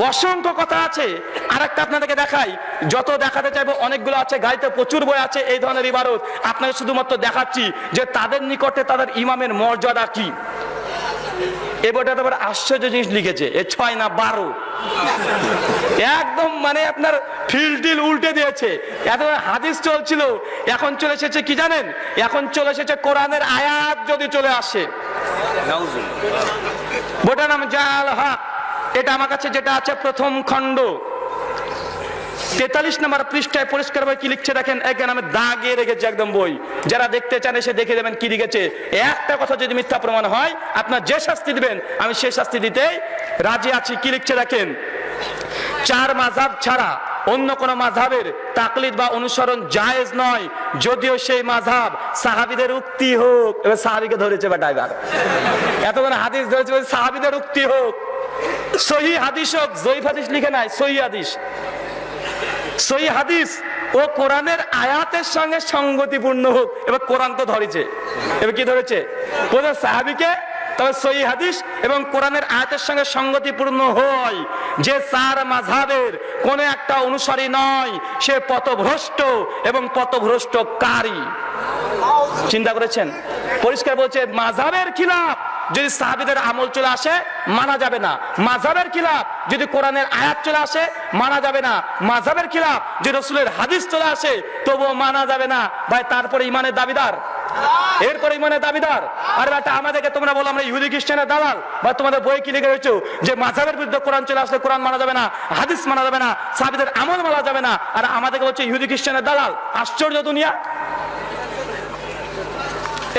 অসংখ্য কথা আছে। আরেকটা আপনাদেরকে দেখাই, যত দেখাতে চাইবো অনেকগুলো আছে, গাড়িতে প্রচুর বই আছে এই ধরনের ইবারত। আপনাকে শুধুমাত্র দেখাচ্ছি যে তাদের নিকটে তাদের ইমামের মর্যাদা কি। এ বইটাতে আবার আশ্চর্য জিনিস লিখেছে, এ 6 না 12 একদম মানে আপনার ফিল্ডিল উল্টে দিয়েছে। এত হাদিস চলছিল, এখন চলে এসেছে কি জানেন? এখন চলে এসেছে কোরআনের আয়াত যদি চলে আসে। বইটার নাম জাল হক। এটা আমার কাছে যেটা আছে প্রথম খণ্ড 43 নম্বর পৃষ্ঠায় পরিষ্কার ভাবে কি লিখছে দেখেন। এখানে আমি দাগিয়ে রেখেছি একদম বই, যারা দেখতে চান এসে দেখে দেবেন কি লিখেছে। একটা কথা যদি মিথ্যা প্রমাণ হয় আপনার যে শাস্তি দিবেন আমি সেই শাস্তি দিতে রাজি আছি। কি লিখছে দেখেন, 4 মাযহাব ছাড়া অন্য কোন মাযহাবের তাকলিদ বা অনুসরণ জায়েজ নয়, যদিও সেই মাযহাব সাহাবীদের উক্তি হোক। এবার সাহাবীকে ধরেছে বেটা, এবার এতক্ষণ হাদিস ধরেছে, সাহাবীদের উক্তি হোক, সহিহ হাদিস হোক, জয়ীফ হাদিস লিখে নাই, সহিহ হাদিস। সহিহ হাদিস ও কোরআনের আয়াতের সঙ্গে সঙ্গতিপূর্ণ হোক। এবার কোরআন তো ধরেছে, এবার কি ধরেছে? কোরআন সাহাবীকে, তবে সহিহ হাদিস এবং কোরআনের আয়াতের সঙ্গে সঙ্গতিপূর্ণ হয়। যে 4 মাযহাবের কোন একটা অনুসারী নয় সে পথভ্রষ্ট এবং পথভ্রষ্টকারী। চিন্তা করেছেন? পরিষ্কার বলছে মাযহাবের খিলাফ যদি সাহাবীদের আমল চলে আসে মানা যাবে না, মাযহাবের খিলাফ যদি কোরআনের আয়াত চলে আসে মানা যাবে না, মাযহাবের খিলাফ যদি রাসূলের হাদিস চলে আসে তবুও মানা যাবে না। ভাই তারপরে ইমানের দাবিদার এরপরে ইমানের দাবিদার। আর বেটা আমাদেরকে তোমরা বলো আমরা ইহুদি খ্রিস্টানের দালাল, বা তোমাদের বই কি লিখে রয়েছে যে মাযহাবের বিরুদ্ধে কোরআন চলে আসলে কোরআন মানা যাবে না, হাদিস মানা যাবে না, সাহাবীদের আমল মানা যাবে না, আর আমাদেরকে বলছে ইহুদি খ্রিস্টানের দালাল। আশ্চর্য দুনিয়া।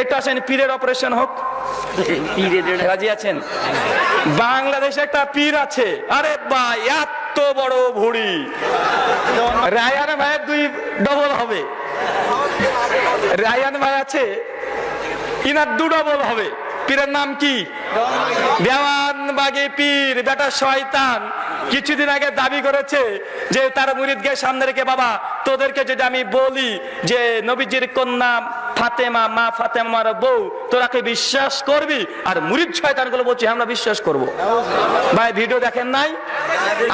একটু আসেন পীরের অপারেশন হোক। রাজি আছেন? বাংলাদেশে একটা পীর আছে, আরে ভাই এত বড় ভুড়ি, রায়ান ভাইয়ের 2 ডবল হবে। রায়ান ভাই আছে, ইনার 2 ডবল হবে। পীরের নাম কি? দেওয়ানবাগী পীর। বেটা শয়তান কিছুদিন আগে দাবি করেছে যে তার মুরিদকে সামনে রেখে, বাবা তোদেরকে যদি আমি বলি যে নবীজির কন্যা ফাতেমা, মা ফাতেমার বউ, তোরা কি বিশ্বাস করবি? আর মুরিদ শয়তান গুলো বলছে আমরা বিশ্বাস করব। ভাই ভিডিও দেখেন নাই?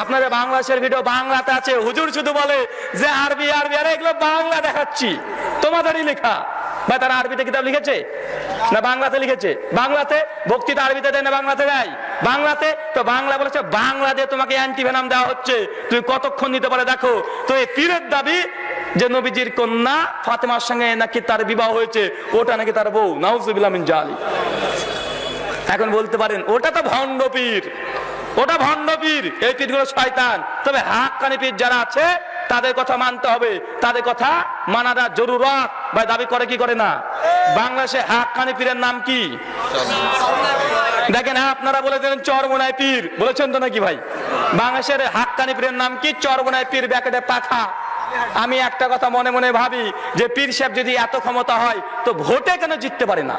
আপনাদের বাংলাদেশের ভিডিও বাংলাতে আছে। হুজুর শুধু বলে যে আরবি আরবি, আরে এগুলো বাংলা দেখাচ্ছি, তোমাদেরই লেখা। ভাই তারা আরবিতে কিতাব লিখেছে না বাংলাতে লিখেছে? বাংলাতে। বক্তৃতা আরবিতে দেয় না বাংলাতে দেয়? বাংলাতে। তো বাংলা বলেছে বাংলা দিয়ে তোমাকে অ্যান্টিভেনাম দেওয়া হচ্ছে, তুমি কতক্ষণ দিতে পারে দেখো। তো এই পীরের দাবি যে নবীজির কন্যা ফাতেমার সঙ্গে নাকি তার বিবাহ হয়েছে, ওটা নাকি তার বউ। নাউজুবিল্লাহ মিন জালিক। এখন বলতে পারেন ওটা তো ভণ্ড পীর, ওটা ভণ্ড পীর, এই পীরগুলো শয়তান। তবে হাক্কানি পীর যারা আছে তাদের কথা মানতে হবে, তাদের কথা মানাটা জরুরত। ভাই দাবি করে কি করে না? বাংলাদেশে হাক্কানি পীরের নাম কি? দেখেন আপনারা বলে দিলেন চরমোনাই পীর, বলেছেন তো নাকি ভাই? বাংলাদেশের হাক্কানি পীরের নাম কি? চরমোনাই পীর, ব্যাকেটে পাখা। আমি একটা কথা মনে মনে ভাবি যে পীর সাহেব যদি এত ক্ষমতা হয় তো ভোটে কেন জিততে পারে না?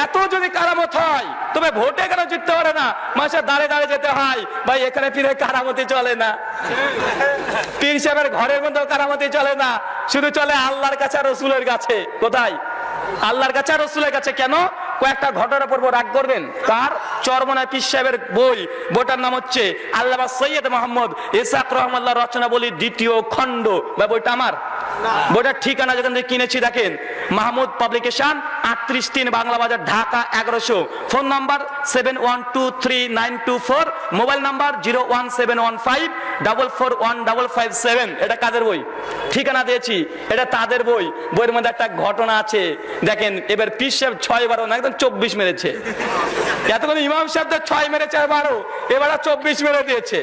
এত যদি কারামত হয় তবে ভোটে কেন জিততে পারে না? মাসে দাঁড়ে দাঁড়ে যেতে হয়। ভাই এখানে পীরের কারামতি চলে না, পীর সাহেবের ঘরের মধ্যেও কারামতি চলে না, শুধু চলে আল্লাহর কাছে আর রসুলের কাছে। কোথায়? আল্লাহর কাছে আর রসুলের কাছে। কেন? কয়েকটা ঘটনা পড়বো, রাগ করবেন। তার চরমোনাই পীর সাহেবের বইটার নাম হচ্ছে আল্লামা সৈয়দ মোহাম্মদ ইসহাক রহমাল্লাহ রচনা বলি 2য় খণ্ড। বা বইটা আমার, বইটার ঠিকানা যেখান থেকে কিনেছি দেখেন, মাহমুদ পাবলিকেশন, 38-3 বাংলা বাজার, Dhaka 1100। Phone number 71233924, mobile number 01715441557। এটা কাদের বই? ঠিকানা দিয়েছি, এটা তাদের বই। বইয়ের মধ্যে একটা ঘটনা আছে দেখেন। এবার পীর সাহেব 6-12 না, একদম 24 মেরেছে। এতক্ষণ ইমাম সাহেবদের 6 মেরেছে আর 12, এবার 24 মেরে দিয়েছে।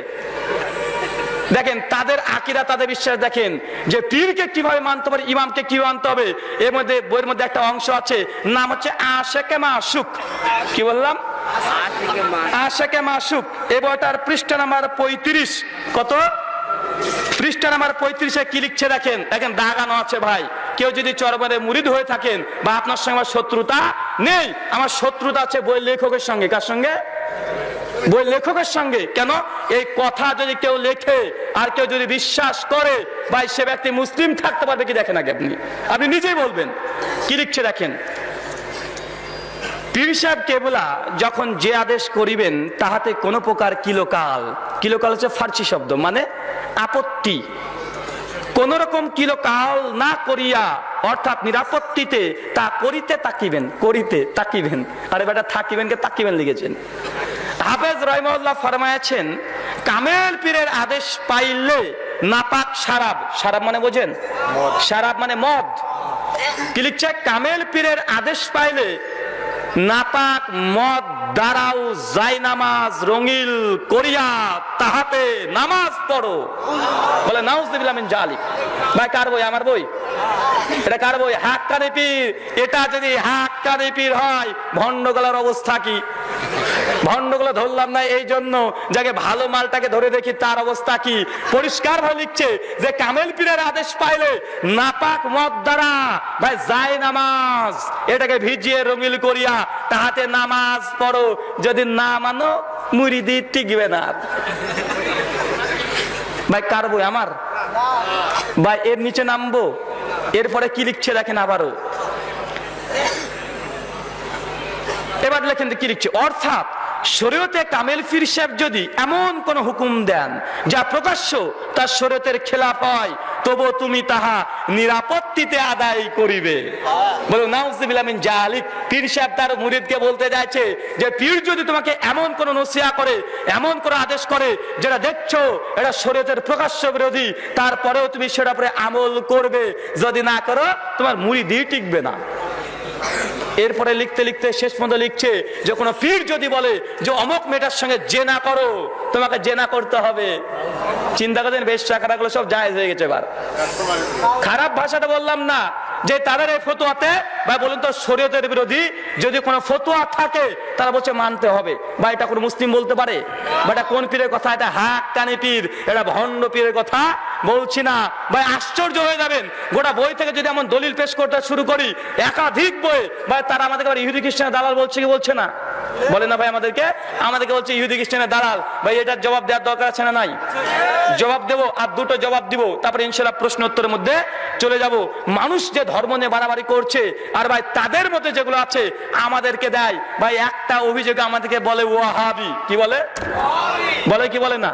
দেখেন তাদের আকীদা, তাদের বিশ্বাস দেখেন যে পীরকে কিভাবে মানতে হবে, ইমামকে কিভাবে মানতে হবে। এর মধ্যে বইয়ের মধ্যে একটা অংশ আছে, নাম হচ্ছে আশেকে মাশুক। কি বললাম? আশেকে মাশুক। এই বইটার পৃষ্ঠা নাম্বার 35। কত? পৃষ্ঠা নাম্বার 35-এ কি লিখছে দেখেন। দেখেন দাগানো আছে। ভাই কেউ যদি চরমোনাই মুরিদ হয়ে থাকেন বা আপনার সঙ্গে আমার শত্রুতা নেই, আমার শত্রুতা আছে বই লেখকের সঙ্গে। কার সঙ্গে? বই লেখকের সঙ্গে। কেন? এই কথা যদি কেউ লেখে আর কেউ যদি বিশ্বাস করে, ভাই সে ব্যক্তি মুসলিম থাকতে পারবে কি? দেখেন আগে আপনি নিজেই বলবেন। কি লিখছে দেখেন। পীর সাহেব কেবলা যখন যে আদেশ করিবেন তাহাতে কোনো প্রকার কিলোকাল, কিলোকাল হচ্ছে ফার্সি শব্দ, মানে আপত্তি, কোন রকম কিলোকাল না করিয়া, অর্থাৎ নিরাপত্তিতে তা করিতে তাকিবেন, করিতে তাকিবেন। আরে বেটা থাকিবেন কে তাকিবেন লিখেছেন। হাফেজ রহিমাহুল্লাহ ফরমায়াছেন, কামেল পীরের আদেশ পাইলে নাপাক শারাব, শারাব মানে বোঝেন? শারাব মানে মদ। কি লিখছে? কামেল পীরের আদেশ পাইলে নাপাক মদ দ্বারাও যাই নামাজ রঙিল করিয়া তাহাতে নামাজ পড়ো। বলে নাউজুবিল্লাহ মিন জালিক। ভাই কার বই? আমার বই। এটা কার বই? হাক্কানি পীর। এটা যদি হাক্কানি পীর হয়, ভণ্ডগুলোর অবস্থা কি? ভণ্ডগুলো ধরলাম না এই জন্য, যাকে ভালো মালটাকে ধরে দেখি তার অবস্থা কি। পরিষ্কার ভাবে লিখছে যে কামেল পীরের আদেশ পাইলে নাপাক মদ দ্বারা ভাই যাই নামাজ এটাকে ভিজিয়ে রঙিল করিয়া তাহাতে নামাজ পড়ো। যদি না মানো মুরিদি টিকবে না। ভাই কার বই? আমার। ভাই এর নিচে নামবো। এরপরে কি লিখছে দেখেন আবারও। এবার লেখেন কি লিখছে। অর্থাৎ শরীয়তে কামেল পীর সাহেব যদি এমন কোন হুকুম দেন যা প্রকাশ্য তার শরীয়তের খেলাফ হয়, তবু তুমি তাহা নিরাপত্তিতে আদায় করিবে। বলো নাউজুবিল্লাহ মিন জালিক। পীর সাহেব তার মুরিদকে বলতে যাচ্ছে যে পীর যদি তোমাকে এমন কোন নসিহা করে, এমন কোন আদেশ করে যেটা দেখছো এটা শরীয়তের প্রকাশ্য বিরোধী, তারপরেও তুমি সেটা পরে আমল করবে, যদি না করো তোমার মুরিদি টিকবে না। এরপরে লিখতে লিখতে শেষ পর্যন্ত লিখছে যে কোনো পীর যদি বলে যে অমুক মেয়েটার সঙ্গে জেনা করো, তোমাকে জেনা করতে হবে। চিন্তা করেন বেশ চাকরাগুলো সব জায়েজ হয়ে গেছে। এবার খারাপ ভাষাটা বললাম না, যে তাদের এই ফতোয়াতে বা বলুন তো শরীয়তের বিরোধী যদি কোনো ফতোয়া থাকে তারা বলছে মানতে হবে। বা এটা কোনো মুসলিম বলতে পারে? বা এটা কোন পীরের কথা? এটা হাক্কানি পীর, এটা ভণ্ড পীরের কথা বলছি না। ভাই আশ্চর্য হয়ে যাবেন, গোটা বই থেকে যদি এমন দলিল পেশ করতে শুরু করি, একাধিক বই, ভাই তারা আমাদেরকে ইহুদি খ্রিস্টানের দালাল বলছে কি বলছে না? বলে না ভাই আমাদেরকে বলছে ইহুদি খ্রিস্টানের দালাল। ভাই এটার জবাব দেওয়ার দরকার আছে না নাই? জবাব দেবো, আর দুটো জবাব দিব, তারপরে ইনশাআল্লাহ প্রশ্ন উত্তরের মধ্যে চলে যাব। মানুষ যে ধর্ম নিয়ে বাড়াবাড়ি করছে, আর ভাই তাদের মধ্যে যেগুলো আছে আমাদেরকে দেয়, ভাই একটা অভিযোগ আমাদেরকে বলে ওয়াহাবি। কি বলে? বলে কি বলে না?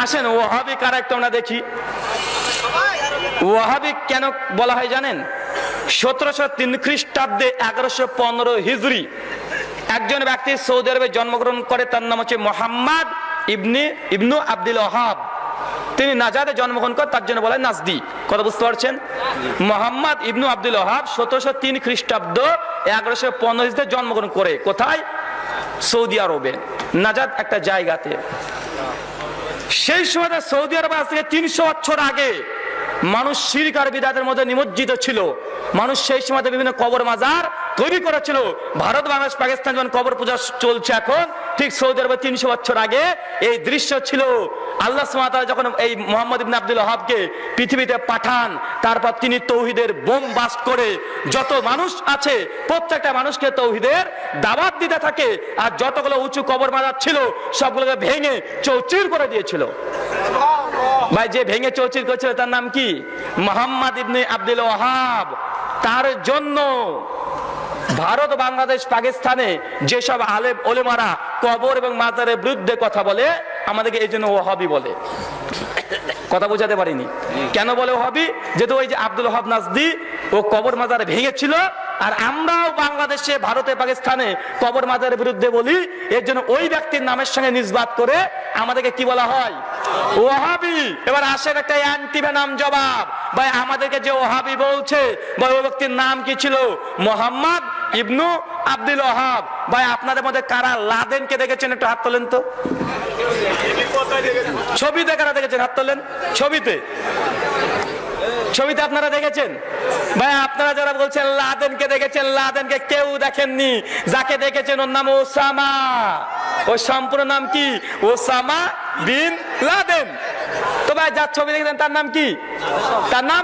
আসেন ওয়াহাবি কারা একটু আমরা দেখি। ওয়াহাবি কেন বলা হয় জানেন? 1703 খ্রিস্টাব্দে 1115 হিজরি একজন ব্যক্তি সৌদি আরবে জন্মগ্রহণ করে, তার নাম হচ্ছে মোহাম্মদ ইবনু আব্দুল ওয়াহাব। তিনি নাজাদে জন্মগ্রহণ করে, তার জন্য বলা হয় নাজদি। কথা বুঝতে পারছেন? মোহাম্মদ ইবনু আব্দুল ওয়াহাব 1703 খ্রিস্টাব্দ 1115 হিজরিতে জন্মগ্রহণ করে। কোথায়? সৌদি আরবে, নাজাদ একটা জায়গাতে। সেই সময় সৌদি আরবে আজ থেকে 300 বছর আগে মানুষ শিরক আর বিদআতের মধ্যে নিমজ্জিত ছিল। মানুষ সেই সময় বিভিন্ন কবর মাজার তৈরি করেছিল। ভারত, বাংলাদেশ, পাকিস্তান যেমন কবর পূজা চলছে এখন, ঠিক সৌদি আরবে 300 বছর আগে এই দৃশ্য ছিল। আল্লাহ সুবহানাহু ওয়া তাআলা যখন এই মুহাম্মদ ইবনে আব্দুল ওয়াহাবকে পৃথিবীতে পাঠান, তারপর তিনি তৌহিদের বোম বাস্ট করে যত মানুষ আছে প্রত্যেকটা মানুষকে তৌহিদের দাওয়াত দিতে থাকে, আর যতগুলো উঁচু কবর মাজার ছিল সবগুলোকে ভেঙে চৌচির করে দিয়েছিল। ভাই যে ভেঙে চৌচির করেছিল তার নাম কি? মুহাম্মদ ইবনে আব্দুল ওয়াহাব। তার জন্য ভারত, বাংলাদেশ, পাকিস্তানে যেসব আলেম ওলেমারা কবর এবং মাজারের বিরুদ্ধে কথা বলে, আমাদেরকে এই জন্য ওয়াহাবি বলে। কথা বোঝাতে পারিনি কেন বলে ওয়াহাবি? যেহেতু ওই যে আব্দুল ওয়াহাব নাজদি ও কবর মাজার ভেঙেছিল, আর আমরাও বাংলাদেশে, ভারতে, পাকিস্তানে কবর মাজারের বিরুদ্ধে বলি, এর জন্য ওই ব্যক্তির নামের সঙ্গে নিসবাত করে আমাদেরকে কি বলা হয়? ওয়াহাবি। এবার আসেন একটা অ্যান্টিভেনাম জবাব। ভাই আমাদেরকে যে ওয়াহাবি বলছে, ভাই ওই ব্যক্তির নাম কি ছিল? মোহাম্মদ ইবনু আব্দুল ওয়াহাব। ভাই আপনাদের মধ্যে কারা লাদেনকে দেখেছেন? একটু হাত তোলেন তো। ছবিতে কারা দেখেছেন? হাত তোলেন। ছবিতে আপনারা দেখেছেন? ভাই আপনারা যারা বলছেন লাদেনকে দেখেছেন, লাদেনকে কেউ দেখেননি। যাকে দেখেছেন ওর নাম ওসামা। ওর সম্পূর্ণ নাম কি? Osama bin Laden. তো ভাই যার ছবি দেখেছেন তার নাম কি? তার নাম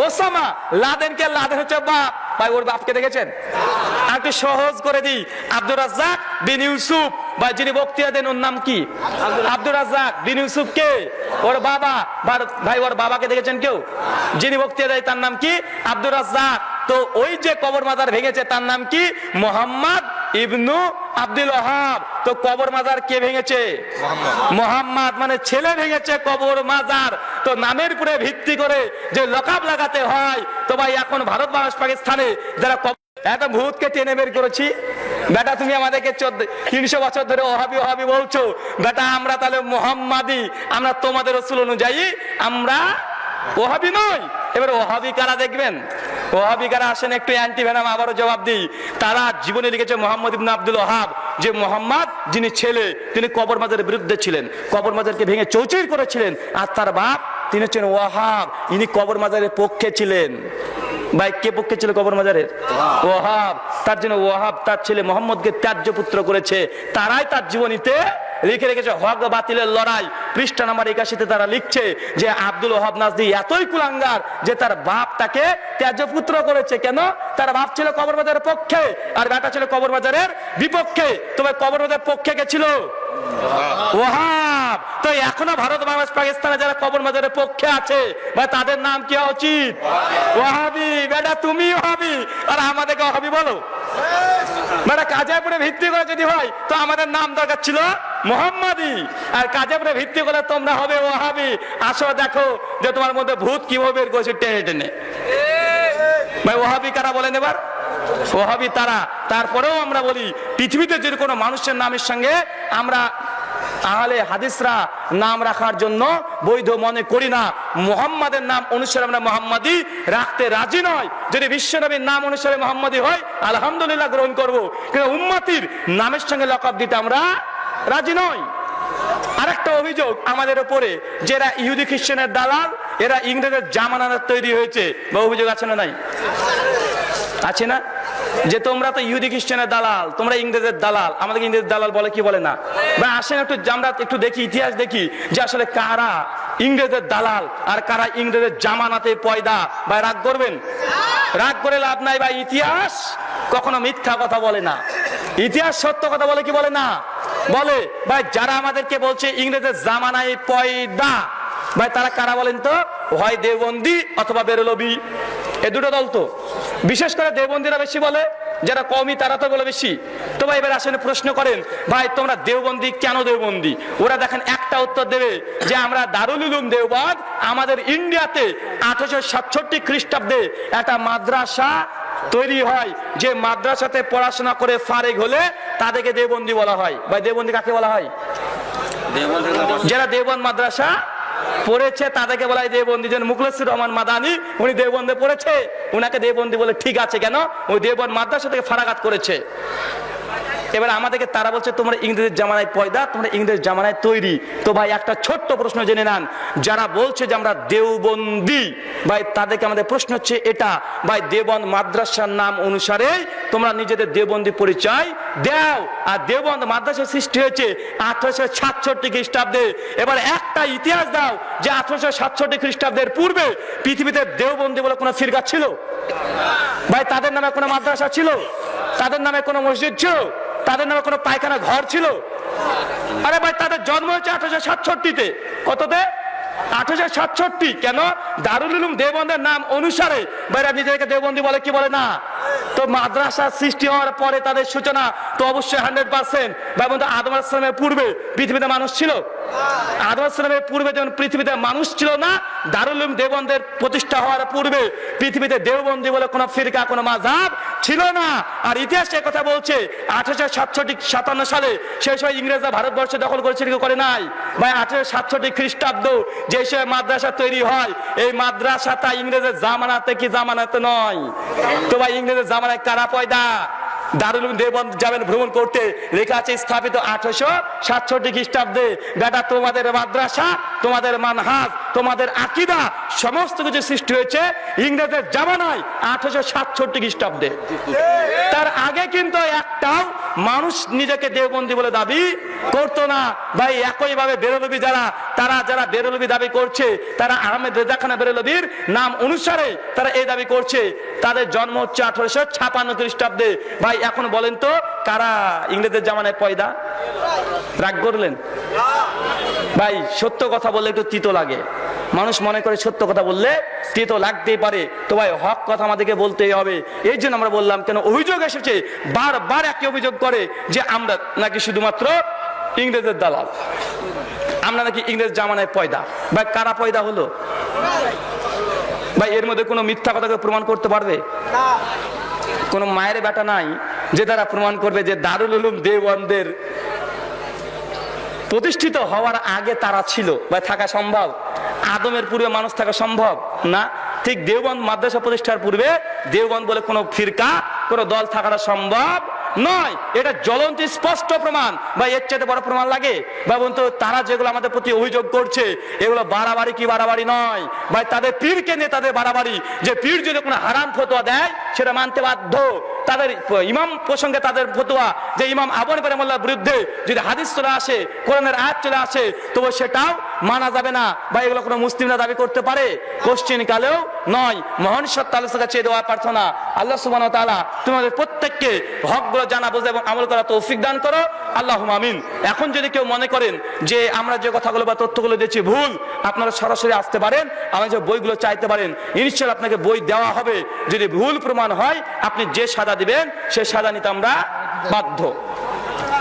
ওসামা। লাদেনকে, লাদেন হচ্ছে বাপ। ভাই ওর বাপকে দেখেছেন? আর একটু সহজ করে দিই, আব্দুর রাজ্জাক বিন ইউসুফ, বা যিনি বক্তৃতা দেন ওর নাম কি? আব্দুর রাজ্জাক বিন ইউসুফ কে? ওর বাবা। ভাই ওর বাবাকে দেখেছেন কেউ? যিনি বক্তৃতা দেয় তার নাম কি? আব্দুর রাজ্জাক। তো ওই যে কবর মাজার ভেঙেছে তার নাম কি? মোহাম্মদ ইবনু আব্দুল ওয়াহাব। তো কবর মাজার কে ভেঙেছে? মোহাম্মদ, মানে ছেলে ভেঙেছে কবর মাজার। তো নামের উপরে ভিত্তি করে যে লকাব লাগাতে হয়, তো ভাই এখন ভারত, বাংলাদেশ, পাকিস্তানে যারা এত ভূতকে টেনে বের করেছি, বেটা তুমি আমাদেরকে 300 বছর ধরে ওহাবি ওহাবি বলছো, বেটা আমরা তাহলে মোহাম্মদি, আমরা তোমাদের রাসূল অনুযায়ী আমরা ওহাবি নই। এবার ওহাবি কারা দেখবেন? ওহাবি কারা আসেন একটু অ্যান্টিভেনাম আবারও জবাব দিই। তারা জীবনে লিখেছে মোহাম্মদ ইবনে আব্দুল ওয়াহাব, যে মোহাম্মদ যিনি ছেলে তিনি কবর মাজারের বিরুদ্ধে ছিলেন, কবর মাজারকে ভেঙে চৌচির করেছিলেন। আর তার বাপ তিনি হচ্ছেন ওয়াহাব, ইনি কবর মাজারের পক্ষে ছিলেন। ভাই কে পক্ষে ছিল কবর মাজারের? ওয়াহাব। তার জন্য ওয়াহাব তার ছেলে মোহাম্মদকে ত্যায্য পুত্র করেছে। তারাই তার জীবনীতে লিখে রেখেছে হক বাতিলের লড়াই। পৃষ্ঠা নাম্বার 81-তে তারা লিখছে যে আব্দুল ওয়াহাব নাজদি এতই কুলাঙ্গার যে তার বাপ তাকে ত্যায্য পুত্র করেছে। কেন? তার বাপ ছিল কবর মাজারের পক্ষে আর বেটা ছিল কবর মাজারের বিপক্ষে। তবে কবর মাজারের পক্ষে কে ছিল? ওয়াহাব। তো এখনো ভারত, বাংলাদেশ, পাকিস্তানে যারা কবর মাজারের পক্ষে আছে, ভাই তাদের নাম কি হওয়া উচিত? ওয়াহাবি। বেটা তুমি ওয়াহাবি আর আমাদেরকে ওয়াহাবি বলো? বেটা কাজের উপরে ভিত্তি করে যদি হয় তো আমাদের নাম দরকার ছিল মুহাম্মাদি, আর কাজের উপরে ভিত্তি করে তোমরা হবে ওয়াহাবি। আসো দেখো যে তোমার মধ্যে ভূত কিভাবে বের করেছে টেনে টেনে। ভাই ওয়াহাবি কারা বলেন এবার? ওয়াহাবি তারা। তারপরেও আমরা বলি পৃথিবীতে যদি কোনো মানুষের নামের সঙ্গে আমরা আহলে হাদিসরা নাম রাখার জন্য বৈধ মনে করি না। মুহাম্মাদের নাম অনুসারে আমরা মুহাম্মাদি রাখতে রাজি নয়। যদি বিশ্বনবীর নাম অনুসারে মুহাম্মাদি হয় আলহামদুলিল্লাহ গ্রহণ করব, কিন্তু উম্মতির নামের সঙ্গে লকব দিতে আমরা রাজি নই। আরেকটা অভিযোগ আমাদের উপরে, যারা ইহুদি খ্রিস্টানের দালাল, এরা ইংরেজের জামানার তৈরি হয়েছে। বা অভিযোগ আছে না নাই? আছে না? যে তোমরা তো ইহুদি খ্রিস্টানের দালাল, তোমরা ইংরেজের দালাল। আমাদেরকে ইংরেজের দালাল বলে কি বলে না? বা আসেন একটু আমরা একটু দেখি, ইতিহাস দেখি যে আসলে কারা ইংরেজের দালাল আর কারা ইংরেজের জামানাতে পয়দা। ভাই রাগ করবেন? রাগ করে লাভ নাই ভাই। ইতিহাস কখনো মিথ্যা কথা বলে না, ইতিহাস সত্য কথা বলে কি বলে না? বলে। ভাই যারা আমাদেরকে বলছে ইংরেজের জামানায় পয়দা, ভাই তারা কারা বলেন তো? হয় দেওবন্দি অথবা বেরলবি, এ দুটো দল তো। বিশেষ করে দেওবন্দিরা বেশি বলে, যারা কওমি তারা তো বলে বেশি। তো ভাই এবার আসলে প্রশ্ন করেন, ভাই তোমরা দেওবন্দি কেন দেওবন্দি? ওরা দেখেন একটা উত্তর দেবে যে আমরা দারুল উলুম দেওবন্দ, আমাদের ইন্ডিয়াতে 1867 খ্রিস্টাব্দে একটা মাদ্রাসা তৈরি হয়, যে মাদ্রাসাতে পড়াশোনা করে ফারেক হলে তাদেরকে দেওবন্দি বলা হয়। ভাই দেওবন্দি কাকে বলা হয়? যারা দেওবন্দ মাদ্রাসা পড়েছে তাদেরকে বলা হয় দেওবন্দি। যেন মুখলেসুর রহমান মাদানি, উনি দেওবন্দে পড়েছে, উনাকে দেওবন্দি বলে ঠিক আছে। কেন? ওই দেওবন্দ মাদ্রাসা থেকে ফারাগাত করেছে। এবার আমাদেরকে তারা বলছে তোমরা ইংরেজের জামানায় পয়দা, তোমরা ইংরেজ জামানায় তৈরি। তো ভাই একটা ছোট্ট প্রশ্ন জেনে নেন, যারা বলছে যে আমরা দেওবন্দি, ভাই তাদেরকে আমাদের প্রশ্ন হচ্ছে এটা, ভাই দেওবন্দ মাদ্রাসার নাম অনুসারে তোমরা নিজেদের দেওবন্দি পরিচয় দাও। আর দেওবন্দ মাদ্রাসা সৃষ্টি হয়েছে 1867 খ্রিস্টাব্দে। এবার একটা ইতিহাস দাও যে 1867 খ্রিস্টাব্দের পূর্বে পৃথিবীতে দেওবন্দি বলে কোনো ফিরকা ছিল? ভাই তাদের নামে কোনো মাদ্রাসা ছিল? তাদের নামে কোনো মসজিদ ছিল? তাদের নামে কোনো পায়খানা ঘর ছিল? আরে ভাই তাদের জন্ম হয়েছে 1867-তে। কততে? 1867। কেন? দারুল উলুম দেওবন্দের নাম অনুসারে ভাইরা নিজেদেরকে দেওবন্দি বলে কি বলে না? তো মাদ্রাসা সৃষ্টি হওয়ার পরে তাদের সূচনা তো অবশ্যই 100%। ভাই বন্ধু আদম আলাইহিস সালামের পূর্বে পৃথিবীতে মানুষ ছিল? আদম আলাইহিস সালামের পূর্বে যখন পৃথিবীতে মানুষ ছিল না, দারুল উলুম দেওবন্দের প্রতিষ্ঠা হওয়ার পূর্বে পৃথিবীতে দেওবন্দি বলে কোনো ফিরকা, কোনো মাযহাব ছিল না। আর ইতিহাস কথা বলছে 1857 সালে সেই সময় ইংরেজরা ভারতবর্ষ দখল করেছে, কি করে নাই? ভাই 1867 খ্রিস্টাব্দ যে সময় মাদ্রাসা তৈরি হয়, এই মাদ্রাসাটা ইংরেজের জামানাতে কি জামানাতে নয়? তো ভাই ইংরেজের জামানায় কারা পয়দা? দারুল উলুম দেওবন্দ যাবেন ভ্রমণ করতে, লেখা আছে স্থাপিত 1867 খ্রিস্টাব্দে। বেটা তোমাদের মাদ্রাসা, তোমাদের মানহাজ, তোমাদের আকীদা সমস্ত কিছু সৃষ্টি হয়েছে ইংরেজের জামানায় 1867 খ্রিস্টাব্দে। তার আগে কিন্তু একটাও মানুষ নিজেকে দেওবন্দি বলে দাবি করতো না। ভাই একই ভাবে বেরলবি যারা বেরলবি দাবি করছে, তারা আহমেদ রেজা খান বেরলবির নাম অনুসারে তারা এই দাবি করছে। তাদের জন্ম হচ্ছে 1856 খ্রিস্টাব্দে। ভাই এখন বলেন তো কারা ইংরেজের জামানায় পয়দা? রাগ করলেন? ভাই সত্য কথা বললে একটু তিতো লাগে। মানুষ মনে করে সত্য কথা বললে তিতো লাগতেই পারে। তো ভাই হক কথা আমাদেরকে বলতেই হবে। এই জন্য আমরা বললাম, কেন অভিযোগ এসেছে, বারবার একই অভিযোগ করে যে আমরা নাকি শুধুমাত্র ইংরেজের দালাল, আমরা নাকি ইংরেজ জামানায় পয়দা। ভাই কারা পয়দা হলো? ভাই এর মধ্যে কোনো মিথ্যা কথাকে প্রমাণ করতে পারবে? কোন মায়ের বেটা নাই যে তারা প্রমাণ করবে যে দারুল উলুম দেওবন্দের প্রতিষ্ঠিত হওয়ার আগে তারা ছিল? ভাই থাকা সম্ভব? আদমের পূর্বে মানুষ থাকা সম্ভব না। ঠিক দেওবন্দ মাদ্রাসা প্রতিষ্ঠার পূর্বে দেওবন্দ বলে কোনো ফিরকা, কোনো দল থাকাটা সম্ভব নয়। এটা জ্বলন্ত স্পষ্ট প্রমাণ। ভাই এর চাইতে বড় প্রমাণ লাগে? ভাই বন্ধু তারা যেগুলো আমাদের প্রতি অভিযোগ করছে এগুলো বাড়াবাড়ি কি বাড়াবাড়ি নয়? ভাই তাদের পীরকে নিয়ে তাদের বাড়াবাড়ি। যে পীর যদি কোনো হারাম ফতোয়া দেয় সেটা মানতে বাধ্য। তাদের ইমাম প্রসঙ্গে তাদের ফতোয়া যে ইমাম আবু হানিফা রাহিমাহুল্লাহর বিরুদ্ধে যদি হাদিস চলে আসে, কোরআনের আয়াত চলে আসে, তবে সেটাও মানা যাবে না। ভাই এগুলো কোনো মুসলিমরা দাবি করতে পারে? কোশ্চিন কালেও নয়। মহান সত্য আল্লাহর কাছে দোয়া প্রার্থনা, আল্লাহ সুবহানাহু ওয়া তাআলা তোমাদের প্রত্যেককে হকগুলো জানা, বোঝা এবং আমল করা তৌফিক দান করো। আল্লাহুম্মা আমিন। এখন যদি কেউ মনে করেন যে আমরা যে কথাগুলো বা তথ্যগুলো দিচ্ছি ভুল, আপনারা সরাসরি আসতে পারেন, আমাদের যে বইগুলো চাইতে পারেন, ইনশাআল্লাহ আপনাকে বই দেওয়া হবে। যদি ভুল প্রমাণ হয় আপনি যে সাজা দিবেন সে সাজা নিতে আমরা বাধ্য।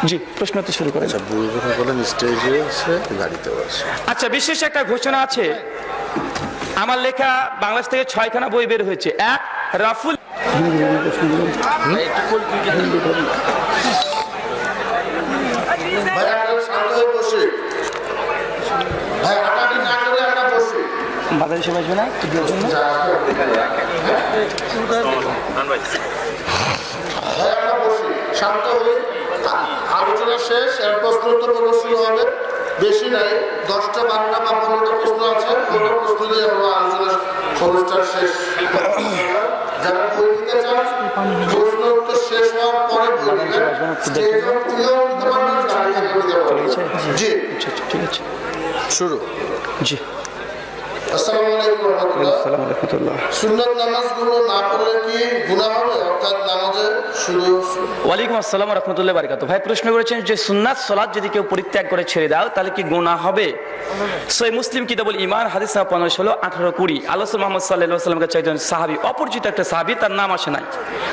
জি, প্রশ্ন তো শুরু করেন। বুড়ো যখন বলেন স্টেজে আছে গাড়িতেও আছে। আচ্ছা, বিশেষ একটা ঘোষণা আছে। আমার লেখা বাংলাদেশ থেকে 6খানা বই বের হয়েছে। এক, রাফুল ভাই আপনারা শান্ত হয়ে বসে, ভাই হাঁটাহাঁটি না করে আমরা বসে। বাজারে এসে বাজবে না জন্য ভাই আমরা বসে শান্ত হয়ে, আলোচনা শেষ, এর প্রশ্ন উত্তর পর্ব শুরু হবে। বেশি নাই, 10টা 12টা বা 15টা প্রশ্ন আছে। 15 প্রশ্ন দিয়ে আমরা আলোচনা অনুষ্ঠান শেষ। যারা বই নিতে চান, প্রশ্ন উত্তর শেষ হওয়ার পরে বই নেবেন। স্টেজে তুলেও নিতে পারবেন, দাঁড়িয়ে থেকেও নিতে পারবেন। জি, ঠিক আছে, শুরু। জি। আসসালামু আলাইকুম ওয়া রাহমাতুল্লাহ। আসসালামু আলাইকুম। সুন্নাত নামাজগুলো না পড়লে কি গুনাহ হবে? অর্থাৎ নামাজে শুধু ওয়ালাইকুম আসসালাম ওয়া রাহমাতুল্লাহি ওয়া বারাকাতুহু। ভাই প্রশ্ন করেছেন যে সুন্নাত সালাত যদি কেউ পরিত্যাগ করে ছেড়ে দাও তাহলে কি গুনাহ হবে? সহিহ মুসলিম কিতাবুল ঈমান হাদিস নাম্বার 15 18 20 আল্লাহ মুহাম্মদ সাল্লাল্লাহু আলাইহি ওয়াসাল্লামকে চাইতেন সাহাবী, অপরিচিত একটা সাহাবী, তার নাম আসে নাই।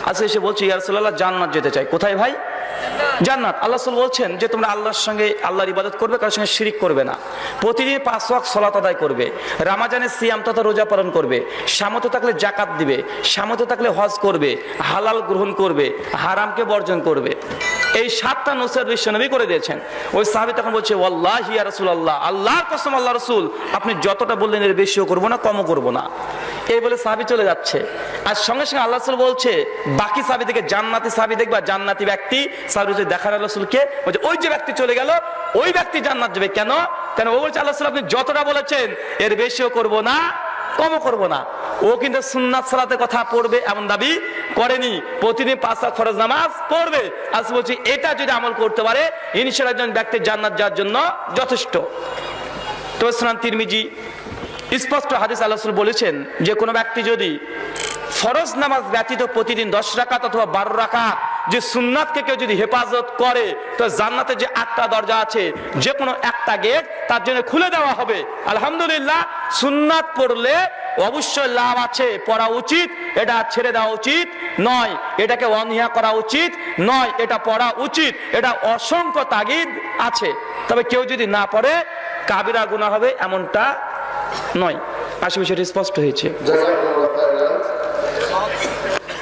আচ্ছা, এসে বলছে ইয়া রাসূলুল্লাহ জান্নাত যেতে চাই। কোথায় ভাই? জান্নাত। আল্লাহ রাসূল বলছেন যে তোমরা আল্লাহর সঙ্গে আল্লাহর ইবাদত করবে, কারোর সঙ্গে শিরিক করবে না, প্রতিদিন 5 ওয়াক্ত সালাত আদায় করবে, রমজানের সিয়াম তথা রোজা পালন করবে, সামর্থ্য থাকলে যাকাত দিবে, সামর্থ্য থাকলে হজ করবে, হালাল গ্রহণ করবে, হারামকে বর্জন করবে। এই 7টা নসিহত বিশ্বনবী করে দিয়েছেন। ওই সাহাবী তখন বলছে ওয়াল্লাহি ইয়া রাসূলুল্লাহ, আল্লাহর কসম আল্লাহ রাসূল, আপনি যতটা বললেন এর বেশিও করব না, কমও করব না। এই বলে সাহাবী চলে যাচ্ছে। আর সঙ্গে সঙ্গে আল্লাহ রাসূল বলছে বাকি সাহাবী থেকে জান্নাতি সাহাবী দেখবা, জান্নাতি ব্যক্তি। সাহাবী দেখার রাসূলকে বলছে ওই যে ব্যক্তি চলে গেল ওই ব্যক্তি জান্নাত যাবে। কেন? কেন ও বলছে আল্লাহ রাসূল আপনি যতটা বলেছেন এর বেশিও করব না, কমও করব না। ও কিন্তু সুন্নাত সালাতের কথা পড়বে এমন দাবি করেনি, প্রতিদিন 5 ওয়াক্ত ফরজ নামাজ পড়বে। আজ বলছি এটা যদি আমল করতে পারে ইনশাআল্লাহ একজন ব্যক্তি জান্নাত যাওয়ার জন্য যথেষ্ট। তো সুনান তিরমিজি স্পষ্ট হাদিস আল্লাহ রাসূল বলেছেন যে কোনো ব্যক্তি যদি ফরজ নামাজ ব্যতীত প্রতিদিন 10 রাকাত অথবা 12 রাকাত যে সুন্নাতকে কেউ যদি হেফাজত করে তো জান্নাতের যে 8টা দরজা আছে যে কোনো একটা গেট তার জন্য খুলে দেওয়া হবে। আলহামদুলিল্লাহ, সুন্নাত পড়লে অবশ্যই লাভ আছে, পড়া উচিত, এটা ছেড়ে দেওয়া উচিত নয়, এটাকে অনীহা করা উচিত নয়, এটা পড়া উচিত, এটা অসংখ্য তাগিদ আছে। তবে কেউ যদি না পড়ে কাবিরা গুনাহ হবে এমনটা নয়। আশি বিষয়টি স্পষ্ট হয়েছে।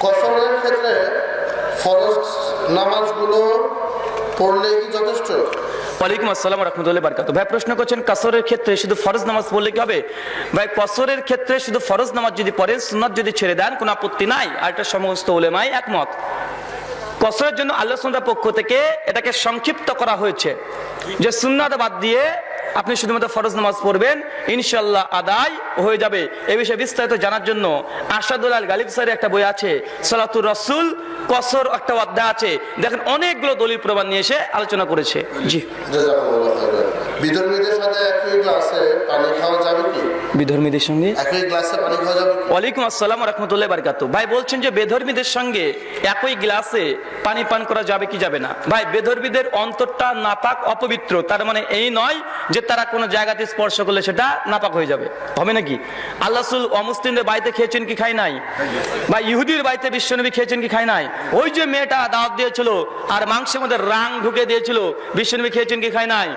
কসরের ক্ষেত্রে ফরজ নামাজগুলো পড়লে কি যথেষ্ট? ওয়ালাইকুম আসসালাম ওয়া রাহমাতুল্লাহি ওয়া বারাকাতুহু। ভাই প্রশ্ন করছেন কসরের ক্ষেত্রে শুধু ফরজ নামাজ পড়লে কি হবে? ভাই কসরের ক্ষেত্রে শুধু ফরজ নামাজ যদি পড়েন, সুন্নাত যদি ছেড়ে দেন কোনো আপত্তি নাই, আর এটা সমস্ত উলেমাই একমত। কসরের জন্য আল্লাহ সুন্নাহর পক্ষ থেকে এটাকে সংক্ষিপ্ত করা হয়েছে যে সুন্নাত বাদ দিয়ে আপনি শুধুমাত্র ফরজ নামাজ পড়বেন, ইনশাআল্লাহ আদায় হয়ে যাবে। এই বিষয়ে বিস্তারিত জানার জন্য আশাদুল আল গালিব স্যারের একটা বই আছে সালাতুর রাসূল, কসর একটা অধ্যায় আছে, দেখেন অনেকগুলো দলিল প্রমাণ নিয়ে এসে আলোচনা করেছে। জি, বিধর্মীদের সাথে একই গ্লাসে পানি খাওয়া যাবে কি? বিধর্মীদের সঙ্গে একই গ্লাসে পানি খাওয়া যাবে কি? ওয়ালাইকুম আসসালাম ওয়া রাহমাতুল্লাহি ওয়া বারাকাতুহু। ভাই বলছেন যে বেধর্মীদের সঙ্গে একই গ্লাসে পানি পান করা যাবে কি যাবে না? ভাই বেধর্মীদের অন্তরটা নাপাক অপবিত্র, তার মানে এই নয় যে তারা কোনো জায়গাতে স্পর্শ করলে সেটা নাপাক হয়ে যাবে, হবে নাকি? আল্লাহ রাসূল অমুসলিমদের বাড়িতে খেয়েছেন কি খায় নাই? বা ইহুদির বাড়িতে বিশ্বনবী খেয়েছেন কি খায় নাই? ওই যে মেয়েটা দাওয়াত দিয়েছিল আর মাংসের মধ্যে রাং ঢুকে দিয়েছিল, বিশ্বনবী খেয়েছেন কি খায় নাই?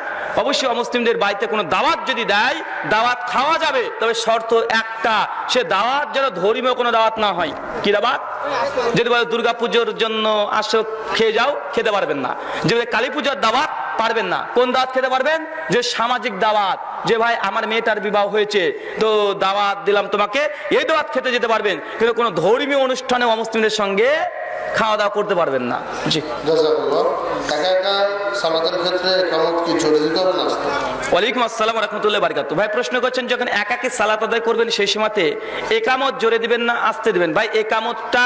অবশ্যই অমুসলিমদের বাড়িতে কোনো দাওয়াত যদি দেয় দাওয়াত খাওয়া যাবে, তবে শর্ত একটা, সে দাওয়াত যেন ধর্মীয় কোনো দাওয়াত না হয়। কি দাওয়াত? যদি বলে দুর্গা পুজোর জন্য আসো খেয়ে যাও, খেতে পারবেন না। যদি কালী পূজার দাওয়াত, পারবেন না। কোন দাওয়াত খেতে পারবেন? যে সামাজিক দাওয়াত, যে ভাই আমার মেয়েটার বিবাহ হয়েছে তো দাওয়াত দিলাম তোমাকে, এই দাওয়াত খেতে যেতে পারবেন, কিন্তু কোনো ধর্মীয় অনুষ্ঠানে অমুসলিমদের সঙ্গে খাওয়া দাওয়া করতে পারবেন না। জি, জাযাকাল্লাহ। একা একা সালাতের ক্ষেত্রে ইকামত কি জোরে দিতে হবে না? ওয়ালাইকুম আসসালাম ওয়া রাহমাতুল্লাহি ওয়া বারাকাতুহু। ভাই প্রশ্ন করছেন যখন একাকী সালাত আদায় করবেন সেই সময়তে ইকামত জোরে দিবেন না আস্তে দিবেন? ভাই ইকামতটা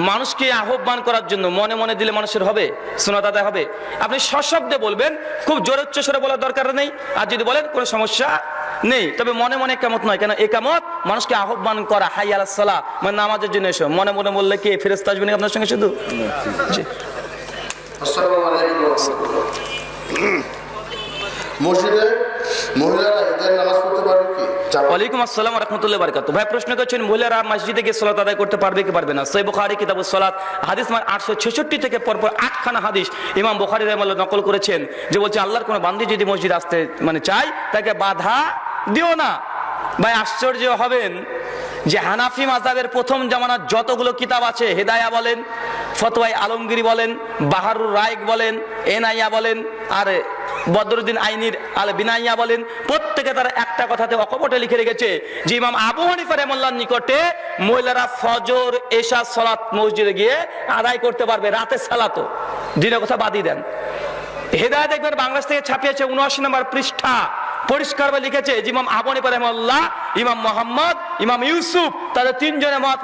মানুষকে আহ্বান করার জন্য, মনে মনে দিলে মানুষের হবে, সুন্নাত আদায় হবে। আপনি সশব্দে বলবেন, খুব জোরে উচ্চ স্বরে বলার দরকার নেই, আর যদি বলেন কোনো সমস্যা নেই। তবে মনে মনে ইকামত নয়, কেন ইকামত মানুষকে আহ্বান করা, হাইয়া আলাস সালাহ, মানে নামাজের জন্য এসো। মনে মনে বললে কি ফেরেশতা আসবে না আপনার সঙ্গে শুধু? জি, আসসালামু আলাইকুম ওয়া রাহমাতুল্লাহ। মসজিদে মহিলারা ঈদের নামাজ পড়তে পারবে কি? ওয়ালাইকুম আসসালাম ওয়া রাহমাতুল্লাহি ওয়া বারাকাতুহু। ভাই প্রশ্ন করছেন মহিলারা মসজিদে গিয়ে সালাত আদায় করতে পারবে কি পারবে না? সহিহ বুখারী কিতাবুস সালাত হাদিস নম্বর 866 থেকে পরপর 8খানা হাদিস ইমাম বুখারী রাহিমাহুল্লাহ নকল করেছেন, যে বলছে আল্লাহর কোন বান্দী যদি মসজিদ আসতে চায় তাকে বাধা দিও না। ভাই আশ্চর্য হবেন যে হানাফি মাযহাবের প্রথম জামানার যতগুলো কিতাব আছে, হেদায়া বলেন, ফতোয়ায়ে আলমগীরি বলেন, বাহারুর রাইক বলেন, এনাইয়া বলেন, আর বদরুদ্দিন আইনির আল বিনাইয়া বলেন, প্রত্যেকে তারা একটা কথাতে অকপটে লিখে রেখেছে যে ইমাম আবু হানিফা রাহিমাহুল্লাহর নিকটে মহিলারা ফজর এশা সালাত মসজিদে গিয়ে আদায় করতে পারবে, রাতের সালাতও, দিনের কথা বাদই দেন। হেদায়া দেখবেন বাংলাদেশ থেকে ছাপিয়েছে 79 নম্বর পৃষ্ঠা, পরিষ্কারভাবে লিখেছে যে ইমাম আবু হানিফা রাহিমাহুল্লাহ, ইমাম মুহাম্মদ, ইমাম ইউসুফ, তাদের তিনজনের মত